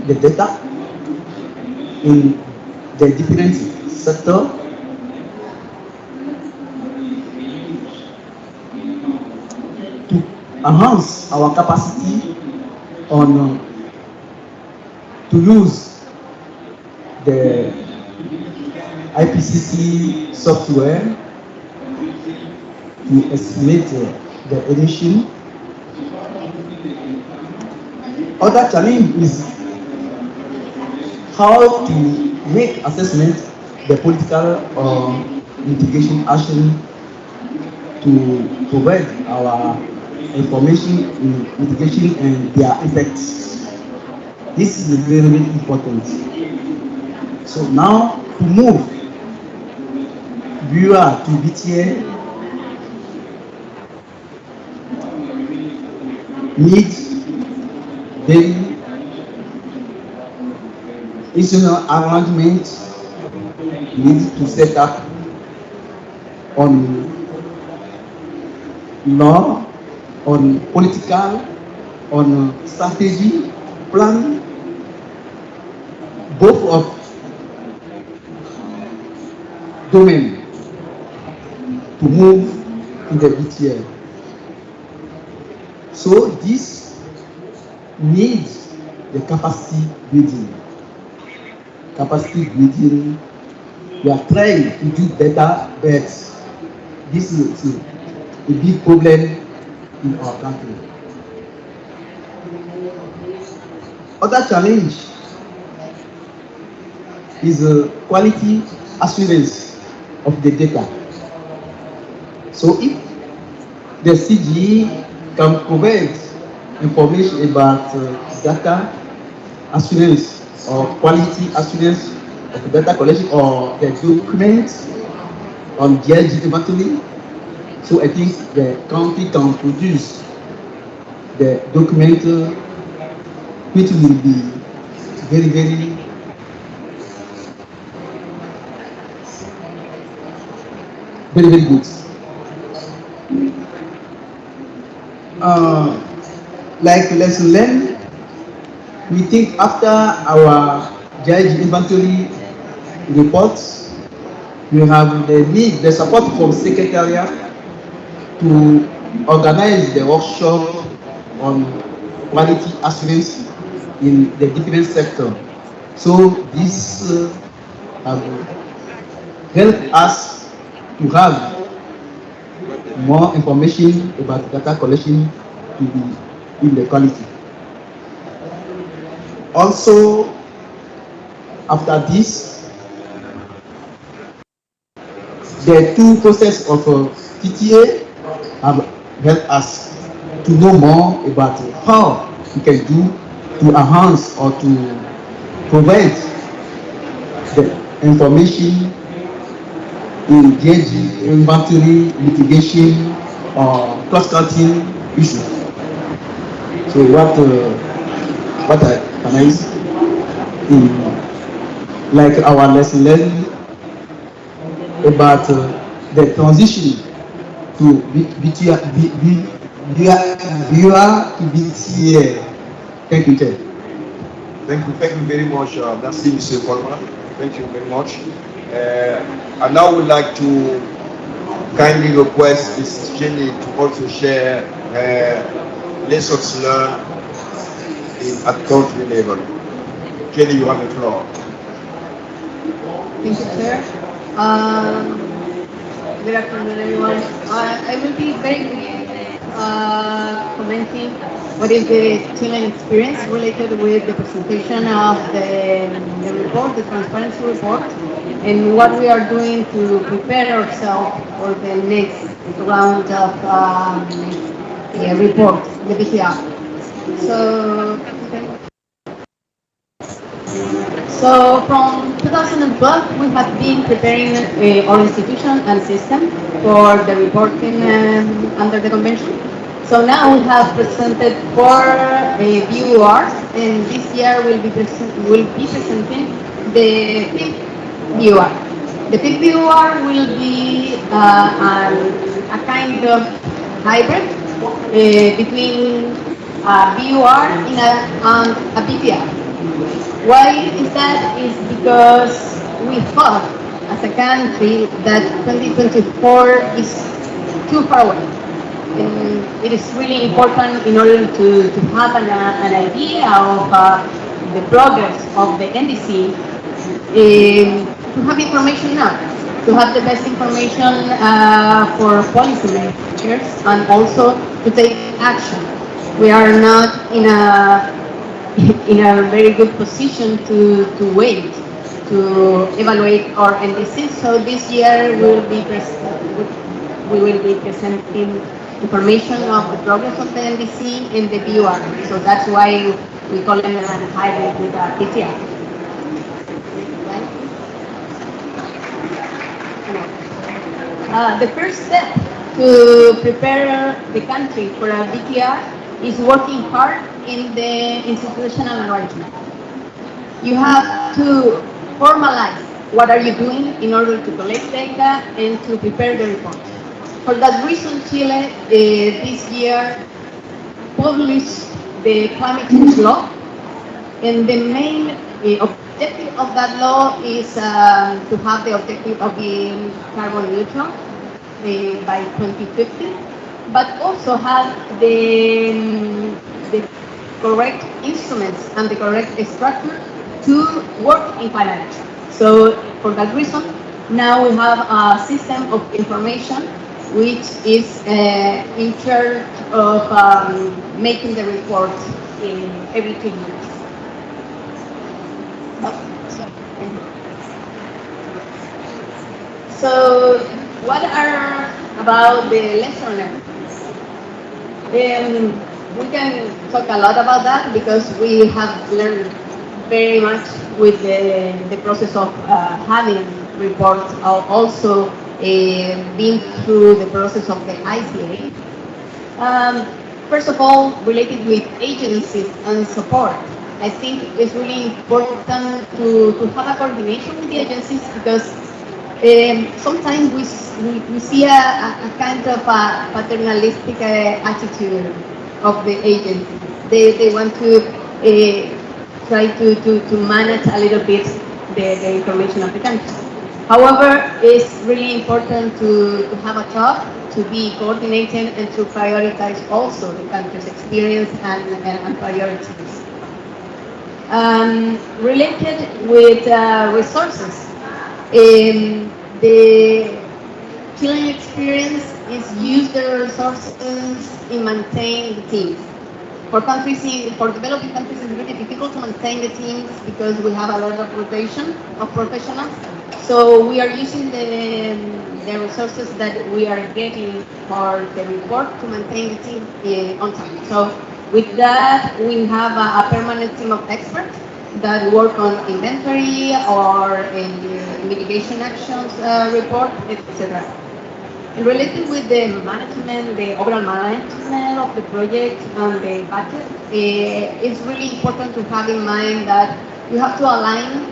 the data in the different sectors. Enhance our capacity on to use the IPCC software to estimate the emission. Other challenge is how to make assessment the political mitigation action to provide our information in mitigation and their effects. This is very, very important. So now to move viewer to BTR needs very institutional arrangement, needs to set up on law, on political, on strategy, plan, both of domain to move in the BTR. So this needs the capacity building. Capacity building, we are trying to do better, but this is a big problem in our country. Other challenge is quality assurance of the data. So if the CGE can provide information about data assurance or quality assurance of data collection or the documents on GLG inventory, so I think the country can produce the document which will be very, very good. Like lesson learned, we think after our GIG inventory reports, we have the support from secretariat to organize the workshop on quality assurance in the different sector. So this have helped us to have more information about data collection to be in the quality. Also, after this, the two process of PTA have helped us to know more about how we can do to enhance or to provide the information in GG, inventory, mitigation, or cross-cutting issues. So what can I say? Like our lesson learned about the transition to BTR to BTR. Thank you, Chair. Thank you very much. Merci, Mr. Coleman. Thank you very much. And now we'd like to kindly request Mrs. Jenny to also share lessons learned at country level. Jenny, you have the floor. Thank you, Chair. Good afternoon, everyone. I will be very quick commenting what is the Chilean experience related with the presentation of the report, the transparency report, and what we are doing to prepare ourselves for the next round of report, the BTR. So from 2012, we have been preparing our institution and system for the reporting under the convention. So now we have presented 4 BURs, and this year we'll be presenting the 5th BUR. The 5th BUR will be a kind of hybrid between a BUR and a BTR. Why is that? Is because we thought as a country that 2024 is too far away. And it is really important in order to have an idea of the progress of the NDC, to have information now, to have the best information for policymakers and also to take action. We are not in a very good position to wait to evaluate our NDC. So this year we will be presenting information of the progress of the NDC and the BUR. So that's why we call it a hybrid with a BTR. The first step to prepare the country for a BTR is working hard in the institutional arrangement. You have to formalize what are you doing in order to collect data and to prepare the report. For that reason, Chile this year published the climate change law, and the main objective of that law is to have the objective of being carbon neutral by 2050, but also have the correct instruments and the correct structure to work in climate action. So for that reason, now we have a system of information which is in charge of making the report in every 2 years. So what are about the lesson learned. We can talk a lot about that because we have learned very much with the process of having reports, also being through the process of the ICA. First of all, related with agencies and support, I think it's really important to have a coordination with the agencies because sometimes we see a kind of a paternalistic attitude of the agencies. They want to try to manage a little bit the information of the country. However, it's really important to have a talk, to be coordinated, and to prioritize also the country's experience and priorities. Related with resources, the Chilean experience is use the resources in maintaining the teams. For developing countries, it's really difficult to maintain the teams because we have a lot of rotation of professionals. So we are using the resources that we are getting for the report to maintain the team on time. So with that, we have a permanent team of experts that work on inventory or in the mitigation actions report, etc. Related with the management, the overall management of the project and the budget, it's really important to have in mind that you have to align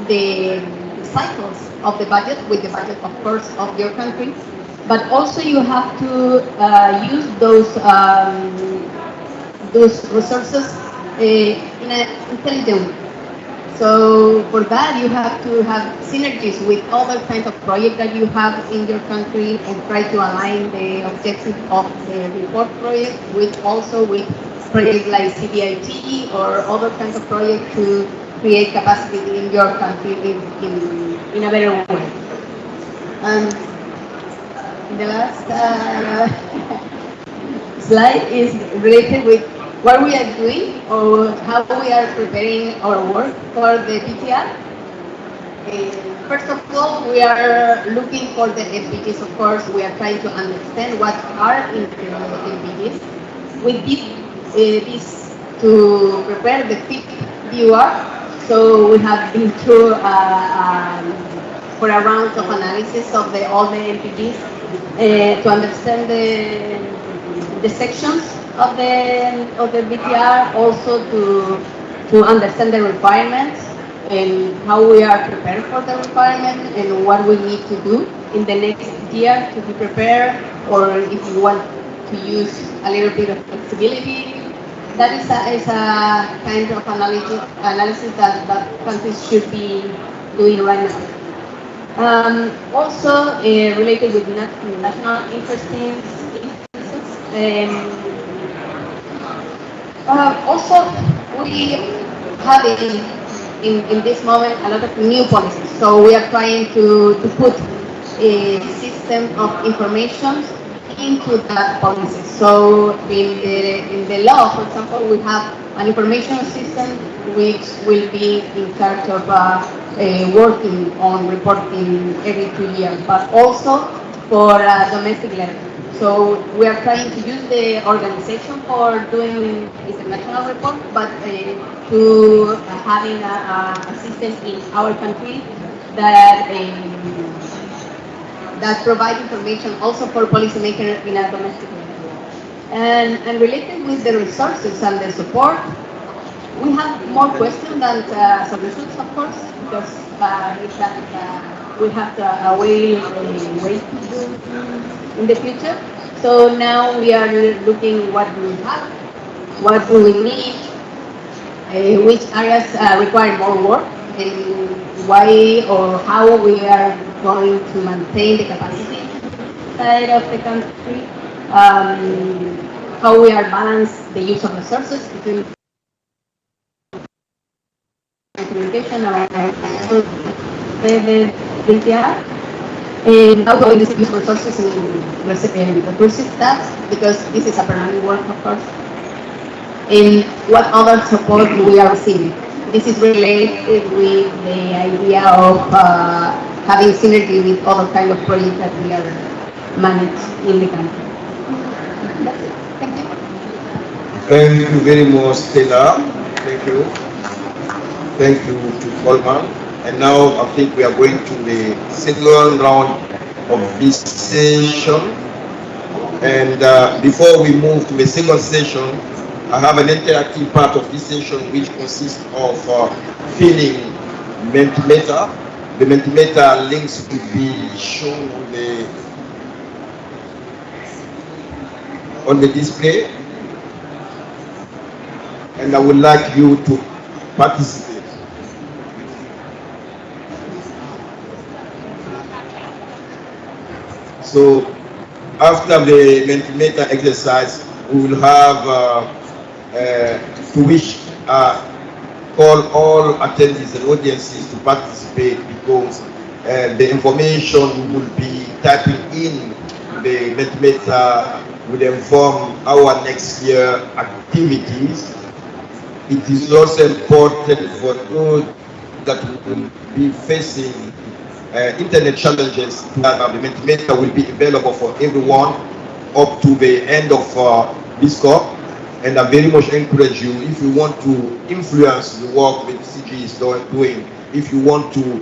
the cycles of the budget with the budget, of course, of your country, but also you have to use those resources in an intelligent way. So for that, you have to have synergies with other kinds of projects that you have in your country and try to align the objective of the report project with projects like CBIT or other kinds of projects to create capacity in your country in a better way. And the last slide is related with what we are doing or how we are preparing our work for the BTR. First of all, we are looking for the MPGs, of course. We are trying to understand what are in the MPGs. We did this to prepare the fifth BUR. So we have been through for a round of analysis of all the MPGs to understand the sections of the BTR, also to understand the requirements and how we are prepared for the requirement and what we need to do in the next year to be prepared, or if you want to use a little bit of flexibility. That is a kind of analysis that countries should be doing right now. Also related with national interest also, we have in this moment a lot of new policies. So we are trying to put a system of information into that policy. So in the law, for example, we have an information system which will be in charge of working on reporting every 2 years, but also for domestic level. So we are trying to use the organization for doing international report, but to having a system in our country that provide information also for policymakers in a domestic level. And related with the resources and the support, we have more questions than solutions, of course, because we have a way to do in the future. So now we are looking what do we have, what do we need, which areas require more work, and why or how we are going to maintain the capacity side of the country, how we are balance the use of resources between communication and the BTR. And how we use resources in recursive tasks, because this is a permanent work, of course. And what other support we are receiving. This is related with the idea of having synergy with other kind of projects that we are managed in the country. That's it. Thank you. Thank you very much, Stella. Thank you. Thank you to Coleman. And now I think we are going to the second round of this session. And before we move to the second session, I have an interactive part of this session which consists of filling Mentimeter. The Mentimeter links will be shown on the display. And I would like you to participate. So after the Mentimeter exercise, we will have to wish call all attendees and audiences to participate, because the information we will be typing in the Mentimeter will inform our next year activities. It is also important for those that will be facing internet challenges that the Mentimeter will be available for everyone up to the end of this talk. And I very much encourage you, if you want to influence the work that CGE is doing, if you want to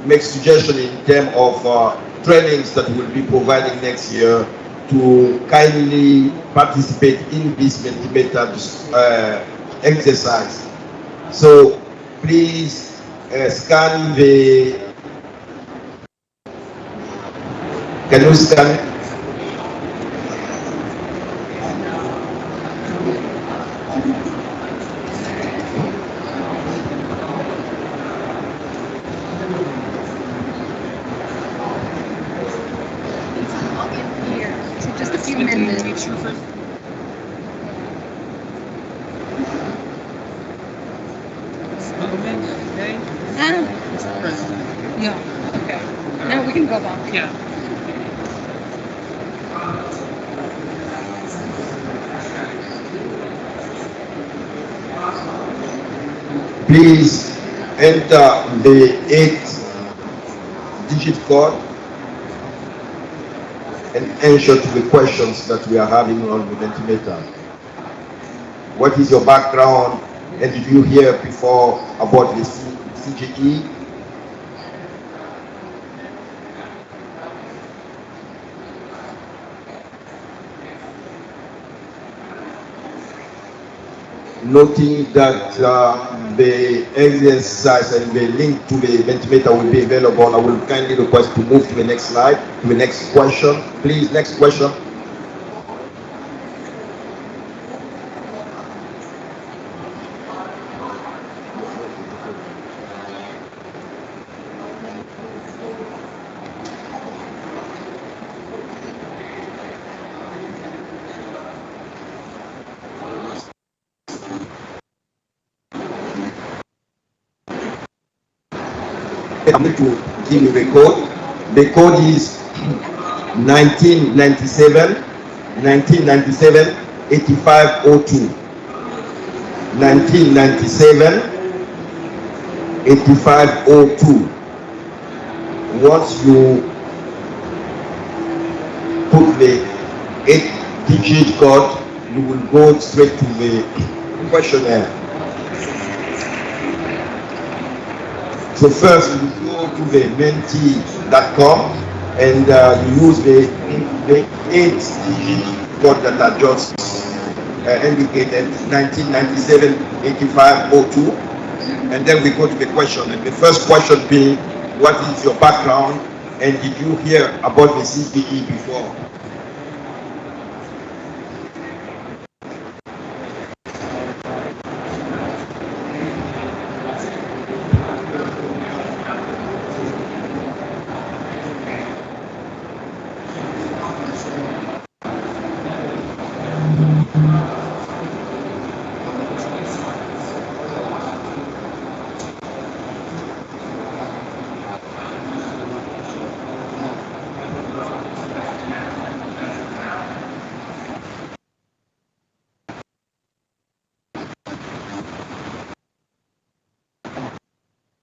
make suggestions in terms of trainings that we'll be providing next year, to kindly participate in this Mentimeter exercise. So please scan the, can you scan it? Just a few minutes. Yeah, okay. Now we can go back. Yeah. Please enter the 8-digit code and answer to the questions that we are having on the Mentimeter. What is your background, and did you hear before about the CGE? Noting that the exercise and the link to the Mentimeter will be available, I will kindly request to move to the next slide, to the next question. Please, next question. I'm going to give you the code. The code is 1997 8502. 1997 8502. Once you put the 8-digit code, you will go straight to the questionnaire. So first you go to the menti.com and you use the 8-digit code that I just indicated, 1997 8502, and then we go to the question. And the first question being, what is your background, and did you hear about the CGE before?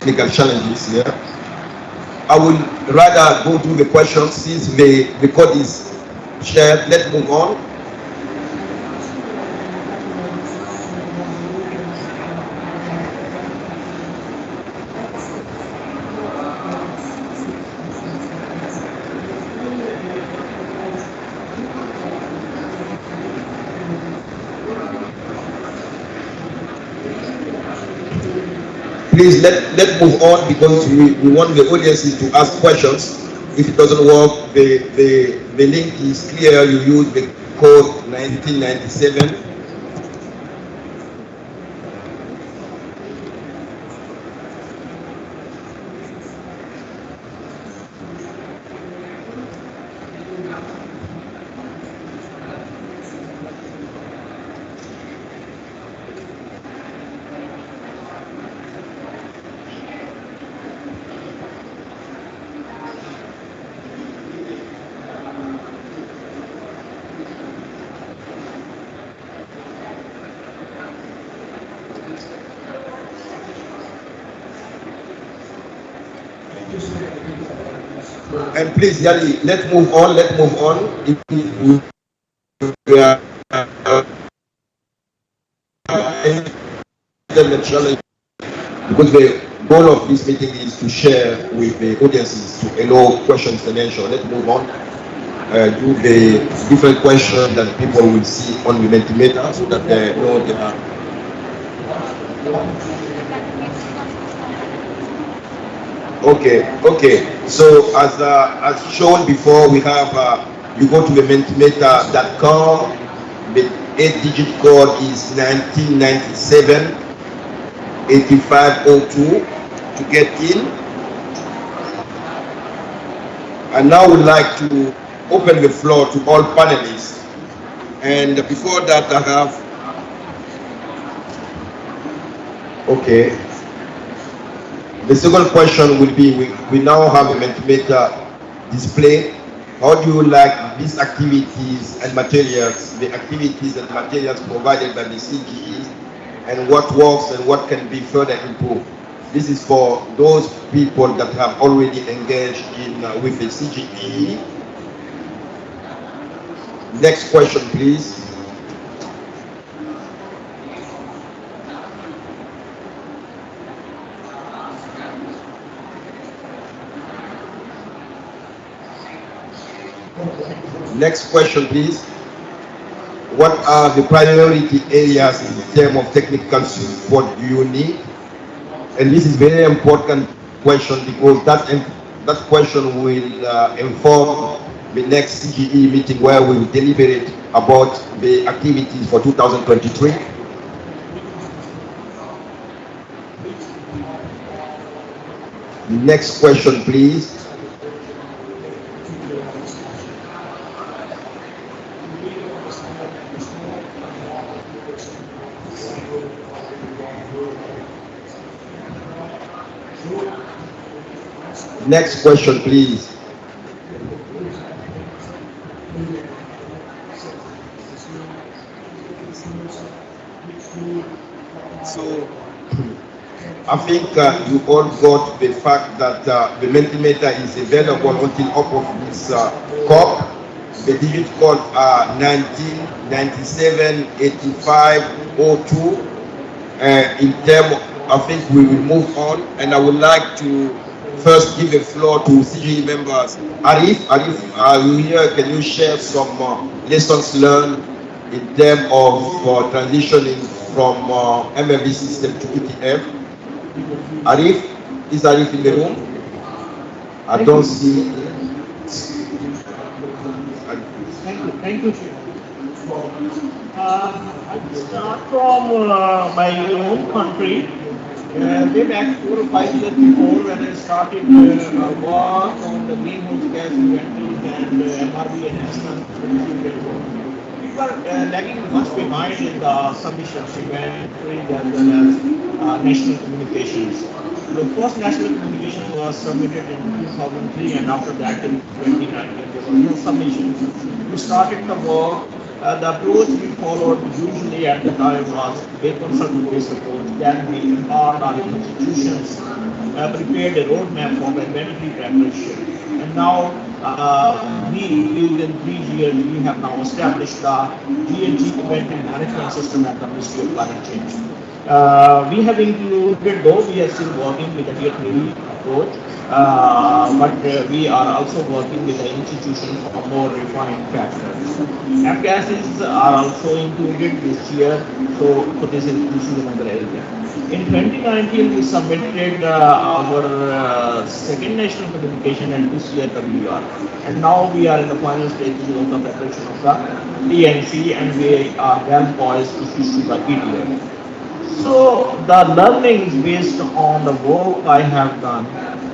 Technical challenges here. I will rather go through the questions since the code is shared. Let's move on. Please let's move on because we want the audiences to ask questions. If it doesn't work, the link is clear. You use the code 1997. And please, Yali, let's move on. Let's move on. Because the goal of this meeting is to share with the audiences to allow questions and answer. Let's move on. Do the different questions that people will see on the Mentimeter so that they know they are. Okay. So as shown before, we have you go to the mentimeter.com. The 8-digit code is 1997 8502 to get in. And now we'd like to open the floor to all panelists. And before that, I have. Okay. The second question will be, we now have a Mentimeter display. How do you like these activities and materials, the activities and materials provided by the CGE, and what works and what can be further improved? This is for those people that have already engaged in with the CGE. Next question, please. Next question, please. What are the priority areas in terms of technical support do you need? And this is very important question because that question will inform the next CGE meeting where we will deliberate about the activities for 2023. Next question, please. Next question, please. So, I think you all got the fact that the Mentimeter is available until up of this COP. The digit code are 1997 8502. In terms, I think we will move on, and I would like to first give the floor to CGE members. Arif, are you here? Can you share some lessons learned in terms of transitioning from MFD system to ETF? Arif, is Arif in the room? I don't see. Thank you. I start from my own country. Way back 4 or 5 years before, when I started work on the greenhouse gas inventories and MRV enhancement, we were lagging much behind in the submissions inventory as well as national communications. The first national communication was submitted in 2003, and after that in 2019 there were no submissions. We started the work. The approach we followed usually at the time was a consultant-based approach. Then we embarked on institutions prepared a roadmap for the inventory preparation. And now, within 3 years, we have now established the GNG inventory management system at the Ministry of Climate Change. We have included, though we are still working with the tier 3 approach, but we are also working with the institutions for more refined factors. F-gases are also included this year, so this is another area. In 2019, we submitted our second national communication, and this year the BTR. And now we are in the final stages of the preparation of the TNC, and we are well poised to switch to the BTR. So the learnings based on the work I have done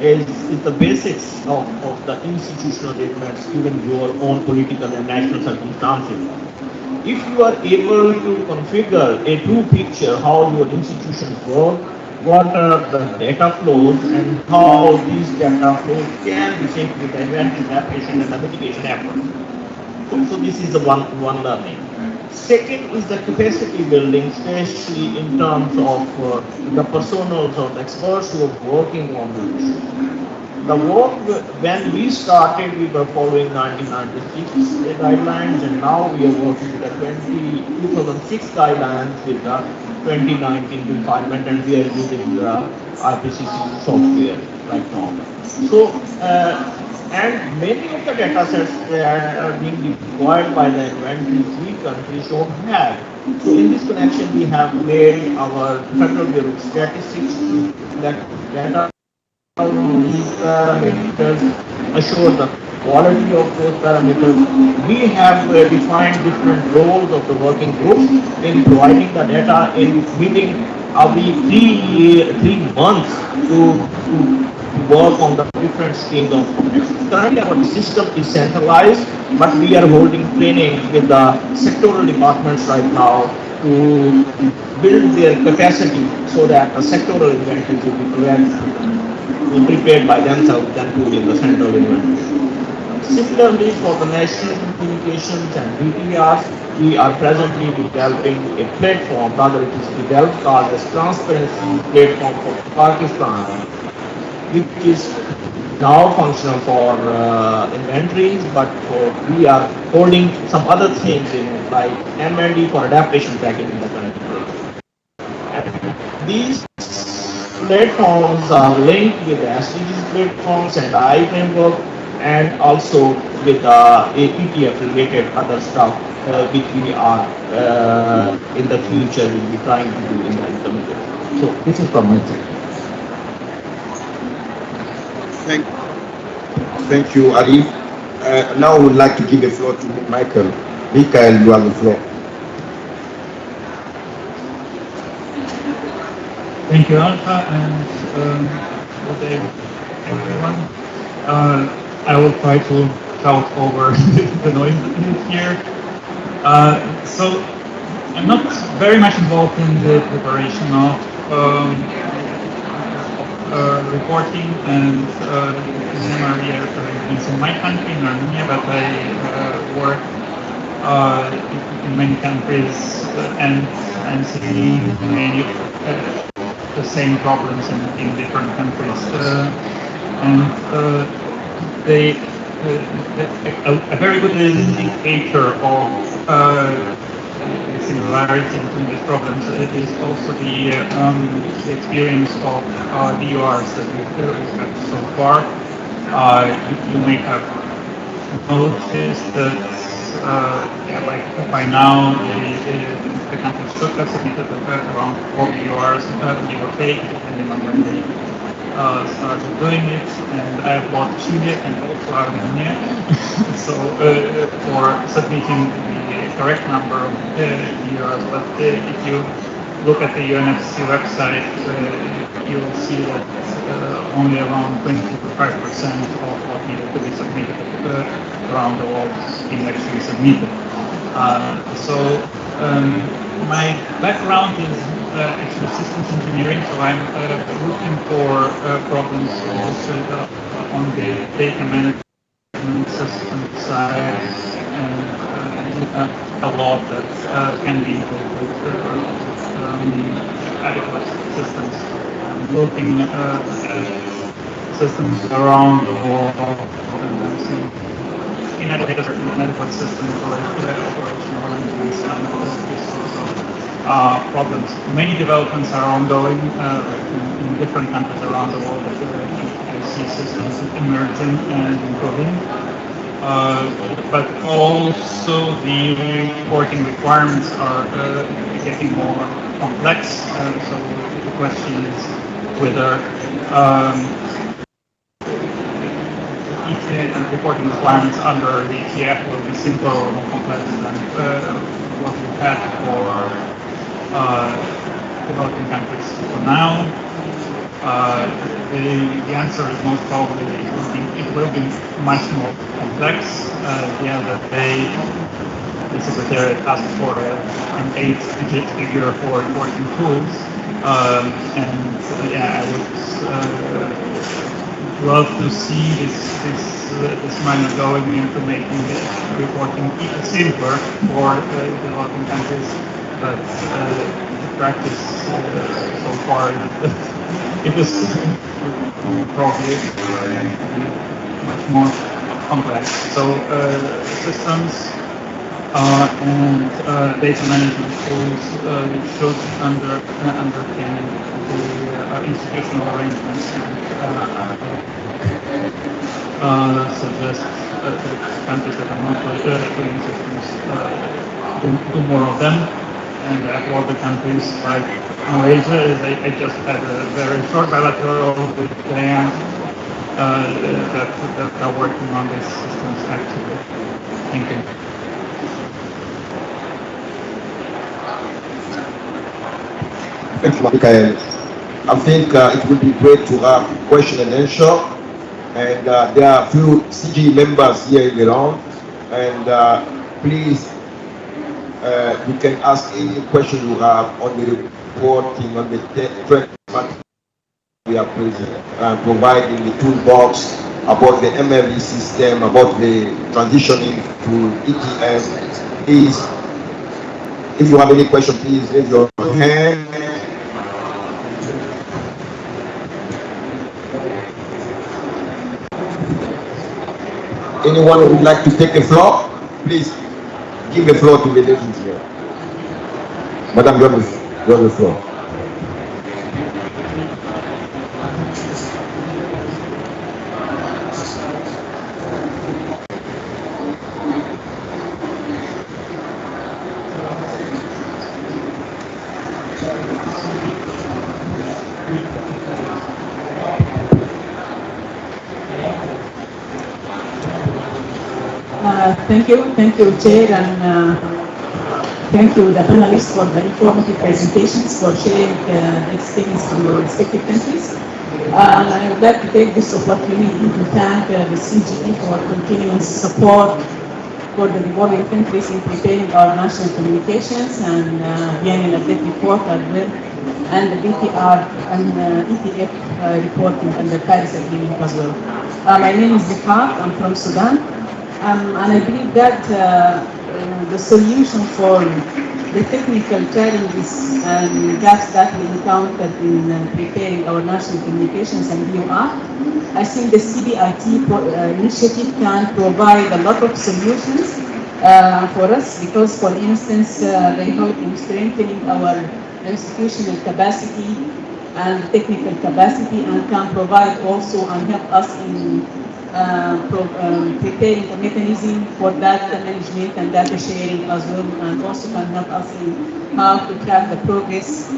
is the basics of the institutional developments given your own political and national circumstances. If you are able to configure a true picture how your institutions work, what are the data flows, and how these data flows can be synced with the inventory preparation and the mitigation efforts. So this is the one learning. Second is the capacity building, especially in terms of the personals or the experts who are working on the issue. The work, when we started, we were following 1996 guidelines, and now we are working with the 2006 guidelines with the 2019 refinement, and we are using the IPCC software right now. So, and many of the data sets that are being deployed by the inventory 3 countries don't have. So in this connection, we have made our Federal Bureau of Statistics that data these parameters assure the quality of those parameters. We have defined different roles of the working groups in providing the data in within every 3 months to work on the different schemes of protection. Currently, our system is centralized, but we are holding training with the sectoral departments right now to build their capacity so that the sectoral inventory will be prepared by themselves than to in the central inventory. Similarly, for the national communications and BTRs, we are presently developing a platform, rather it is developed called as Transparency Platform for Pakistan, which is now functional for inventories, but we are holding some other things in like M&D for adaptation tracking in the current project. These platforms are linked with the SDGs platforms and the I framework, and also with the APTF related other stuff which we are in the future will be trying to do in the intermediate. So this is from my side. Thank you, Ari. Now I would like to give the floor to Michael. Michael, you have the floor. Thank you, Alpha, and good day, everyone. I will try to shout over the noise here. So I'm not very much involved in the preparation of reporting and summary arrangements in my country, in Armenia, but I work in many countries and see many the same problems in different countries. A very good indicator of similarity between these problems is also the experience of DURs that we've had so far. You may have noticed that like by now the countries should have submitted around 4 DURs, give or take, depending on when they started doing it, and I have bought Chile and also Armenia so for submitting the correct number of DURs, but if you look at the UNFCCC website, you will see that only around 20 to 5% of what needed to be submitted around the world is actually submitted. My background is actually systems engineering, so I'm looking for problems also on the data management system side, and a lot that can be improved with adequate systems. developing systems around the world, inadequate systems or operational arrangements and problems. Many developments are ongoing in different countries around the world. I see systems emerging and improving. But also the reporting requirements are getting more complex. So the question is whether reporting requirements under the ETF will be simpler or more complex than what we had for developing countries for now. The answer is most probably it will be much more complex. The other day, the secretariat asked for an 8-digit figure for reporting tools, and yeah, I would love to see this money going into making the reporting even simpler for developing countries, but the practice so far it is probably much more complex. So systems and data management tools should underpin the institutional arrangements and suggest that countries that are not doing systems do more of them, and that other countries like Malaysia, I just had a very short bilateral with Diane that are working on these systems actively. Thank you. Thank you, Michael. I think it would be great to have question and answer, and there are a few CGE members here in the round, and please, you can ask any question you have on the reporting, on the threat we are providing the toolbox about the MLE system, about the transitioning to ETF. Please, if you have any question, please raise your hand. Anyone who would like to take the floor, please give the floor to the ladies here. Madam, you have the floor. Thank you, Chair, and thank you, the panelists, for the informative presentations, for sharing experience from your respective countries. I would like to take this opportunity to thank the CGE for continuous support for the developing countries in preparing our national communications and the annual update report as well, and the BTR and ETF reporting and the Paris Agreement as well. My name is Zikar, I'm from Sudan. And I believe that the solution for the technical challenges and gaps that we encountered in preparing our national communications and BOR, I think the CBIT initiative can provide a lot of solutions for us, because, for instance, they help in strengthening our institutional capacity and technical capacity, and can provide also and help us in preparing a mechanism for data management and data sharing as well, and also can help us in how to track the progress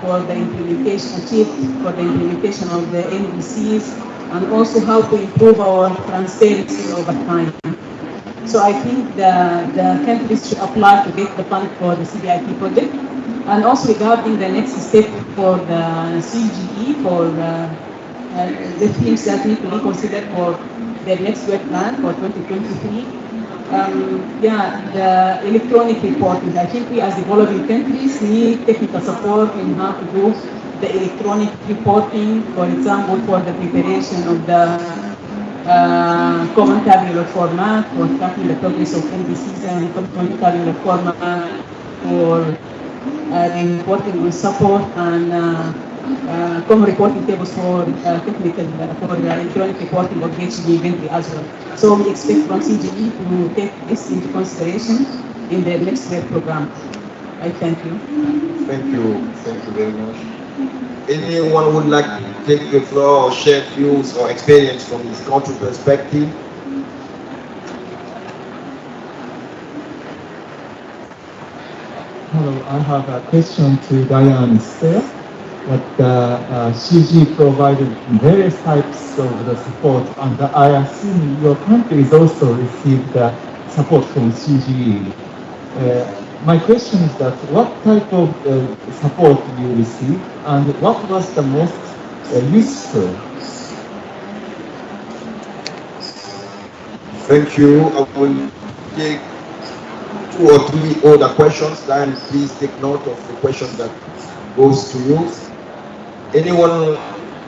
for the implementation achieved for the implementation of the NDCs, and also how to improve our transparency over time. So I think the countries should apply to get the fund for the CBIT project, and also regarding the next step for the CGE, for the themes that need to be considered for the next work plan for 2023. The electronic reporting. I think we as developing countries need technical support in how to do the electronic reporting, for example, for the preparation of the common tabular format for tracking the progress of NDCs, and common tabular format for reporting on support and common reporting tables for technical, for electronic reporting of HG inventory as well. So we expect from CGE to take this into consideration in the next year program. I thank you. Thank you very much. Anyone would like to take the floor or share views or experience from his country perspective? Hello, I have a question to Diane Sir. That CGE provided various types of the support, and I assume your country has also received support from CGE. My question is that what type of support you received, and what was the most useful? Thank you. I will take 2 or 3 other questions, then please take note of the question that goes to you. Anyone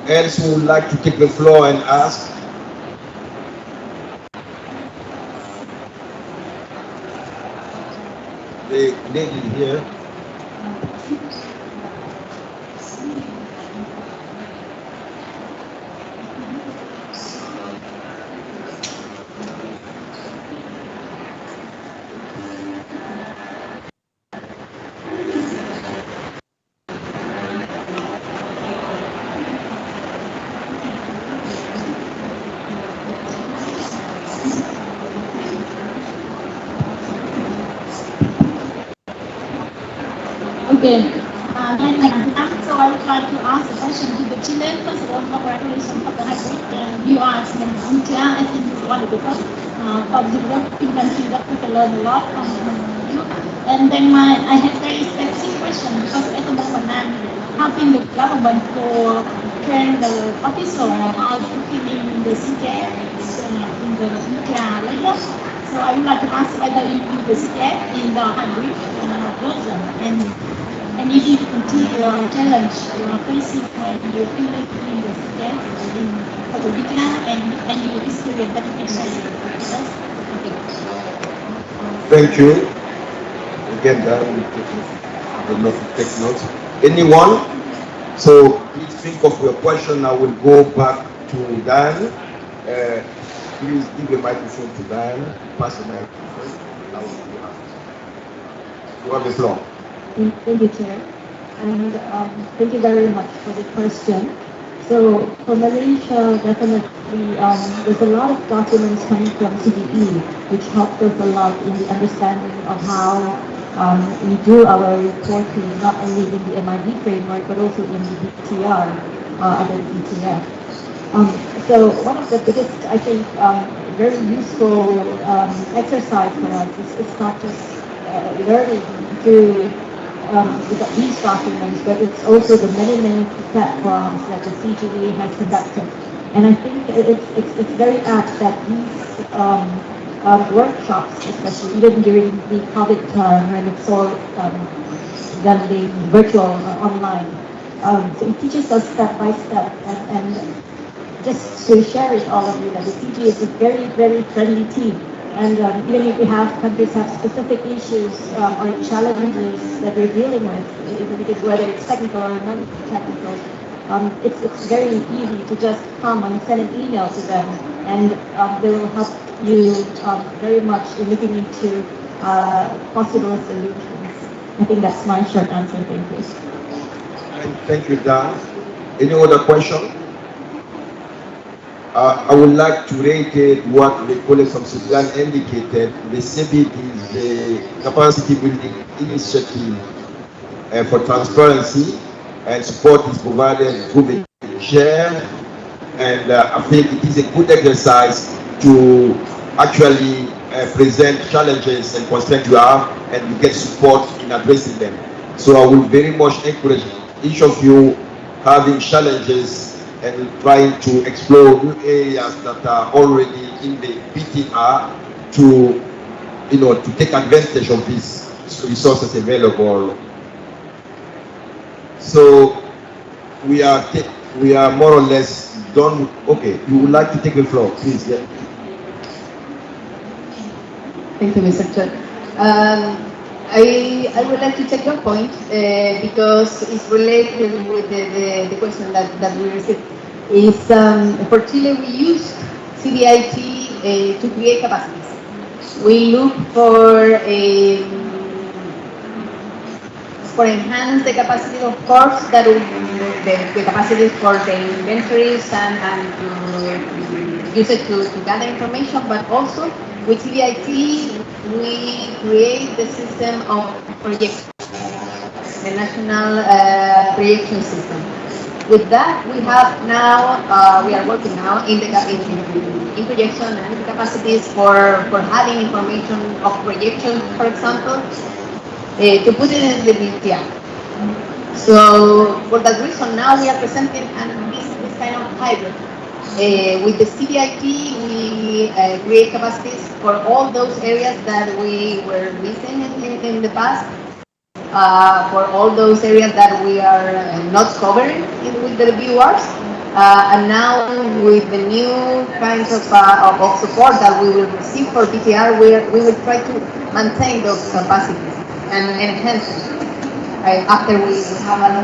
else who would like to take the floor and ask? The lady here. Okay. So I would like to ask a question to the Chilean. First of all, congratulations for the hybrid. You are BTR. I think it's one of the first of the developing countries that we can learn a lot from you. And then I have very specific question because at the moment I'm helping the government to train the officer how to working in the CGE, in the BTR level. So I would like to ask whether you do the CGE in the hybrid version and if you continue your challenge you are facing when you're feeling in the state for the beginner and you experience that experience. Thank you. Again, that will take notes. Anyone? So please think of your question. I will go back to Dan. Please give the microphone to Dan. Pass the microphone. You have the floor. Thank you, Chair. And thank you very much for the question. So for Malaysia, definitely there's a lot of documents coming from CGE, which helped us a lot in the understanding of how we do our reporting, not only in the MID framework, but also in the BTR, other ETF. So one of the biggest, I think, very useful exercise for us is it's not just learning through these documents, but it's also the many platforms that the CGE has conducted. And I think it's very apt that these workshops, especially even during the COVID time when it's all done being virtual online, so it teaches us step by step and just to share with all of you that the CGE is a very friendly team. And even if we have countries have specific issues or challenges that we're dealing with, whether it's technical or non-technical, it's very easy to just come and send an email to them, and they will help you very much in looking into possible solutions. I think that's my short answer. Thank you. Thank you, Dan. Any other question? I would like to reiterate what the colleagues from Sudan indicated. The CBD is the capacity building initiative for transparency, and support is provided through the chair. And I think it is a good exercise to actually present challenges and constraints you have, and you get support in addressing them. So I will very much encourage each of you having challenges and trying to explore new areas that are already in the BTR to take advantage of these resources available. So we are more or less done. Okay, you would like to take the floor, please. Yeah. Thank you, Mr. Chair. I would like to take your point because it's related with the question that we received. Is for Chile we use CBIT to create capacities. We look for enhance the capacity, of course, that the capacities for the inventories and to use it to gather information, but also with CBIT we create the system of projection, the national projection system. With that, we have now, we are working now in projection and capacities for having information of projection, for example, to put it in the BTR. So for that reason, now we are presenting this kind of hybrid. With the CBIT, we create capacities for all those areas that we were missing in the past. For all those areas that we are not covering with the BURs. And now with the new kinds of support that we will receive for BTR, we will try to maintain those capacities and enhance them. After we have a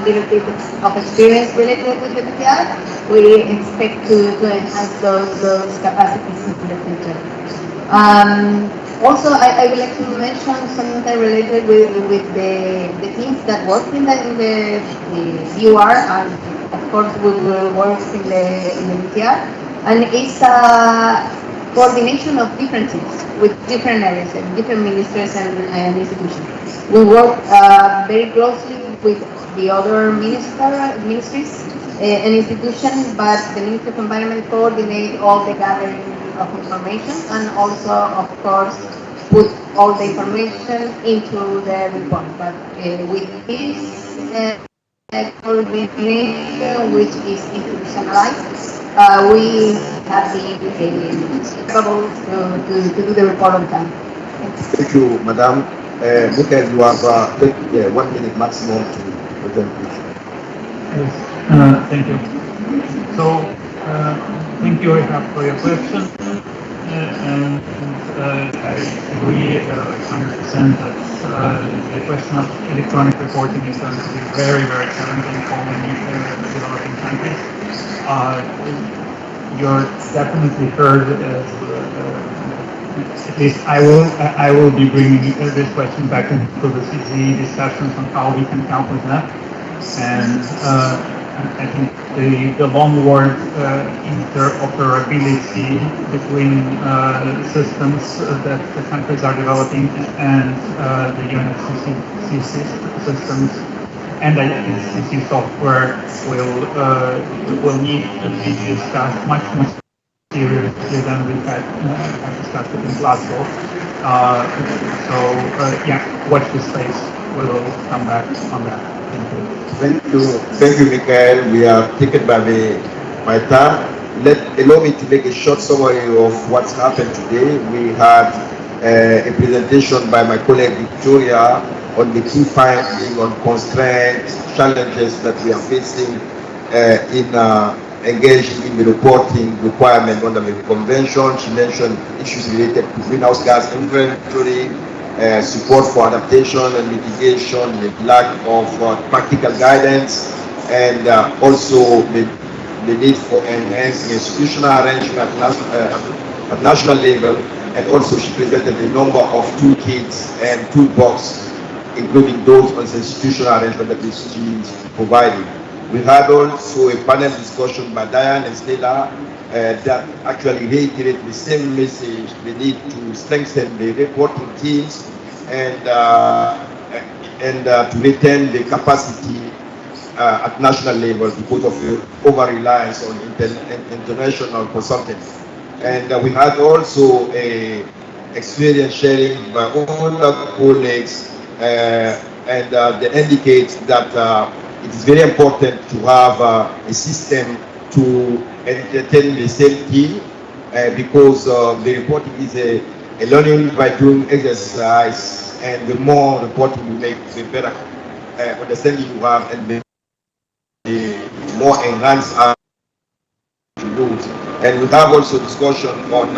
little bit of experience related with the BTR, we expect to enhance those capacities in the future. Also, I would like to mention something related with the teams that work in the BUR, and of course we will work in the BTR, and it's a coordination of different teams with different areas and different ministries and institutions. We work very closely with the other ministries and institutions, but the Ministry of Environment coordinate all the gathering of information and also, of course, put all the information into the report. But with this coordination, which is institutionalized, we have been able to do the report on time. Thank you, Madam. Michael, you have 1 minute maximum to present. Yes, thank you. So, thank you, Rehab, for your question. And I agree 100% that the question of electronic reporting is going to be very, very challenging for many developing countries. You're definitely heard, at least I will be bringing this question back into the CGE discussions on how we can help with that. And I think the long word interoperability between systems that the countries are developing and the UNFCCC systems and ICC software will need to be discussed much more seriously than we had discussed it in Glasgow. Yeah, watch this space. We will come back on that. Thank you, Michael. We are taken by my time. Allow me to make a short summary of what's happened today. We had a presentation by my colleague Victoria on the key findings on constraints, challenges that we are facing in engaging in the reporting requirement under the convention. She mentioned issues related to greenhouse gas inventory, support for adaptation and mitigation, the lack of practical guidance, and also the need for enhancing institutional arrangement at national level. And also she presented a number of toolkits and toolbox, including those on the institutional arrangement that the CGE is providing. We had also a panel discussion by Diane and Stella that actually reiterate the same message, the need to strengthen the reporting teams and to retain the capacity at national level because of the over-reliance on international consultants. And we had also a experience sharing by all our colleagues and they indicate that it is very important to have a system to entertain the safety because the reporting is a learning by doing exercise, and the more reporting you make, the better understanding you have, and the more enhanced rules. And we have also discussion on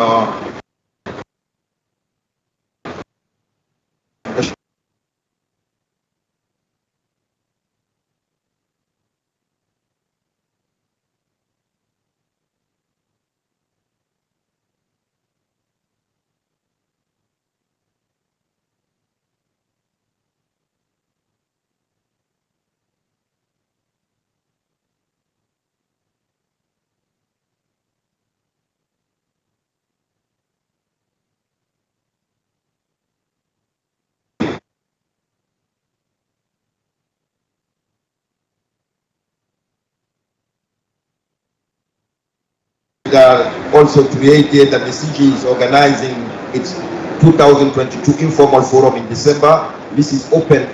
are also created, and the CGE is organizing its 2022 informal forum in December. This is open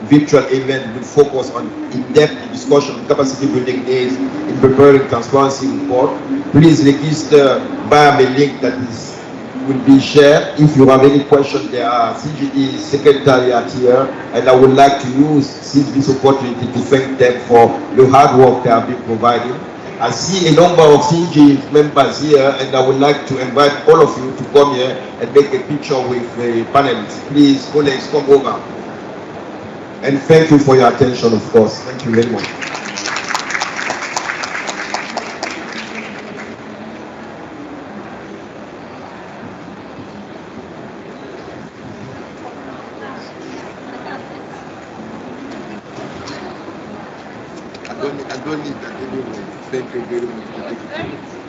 virtual event will focus on in-depth discussion, capacity building days in preparing transparency report. Please register via the link that will be shared. If you have any questions, there are CGE secretariat here, and I would like to seize this opportunity to thank them for the hard work they have been providing. I see a number of CGE members here, and I would like to invite all of you to come here and make a picture with the panelists. Please, colleagues, come over. And thank you for your attention, of course. Thank you very much. I don't need that anymore. Thank you very much. Thank you.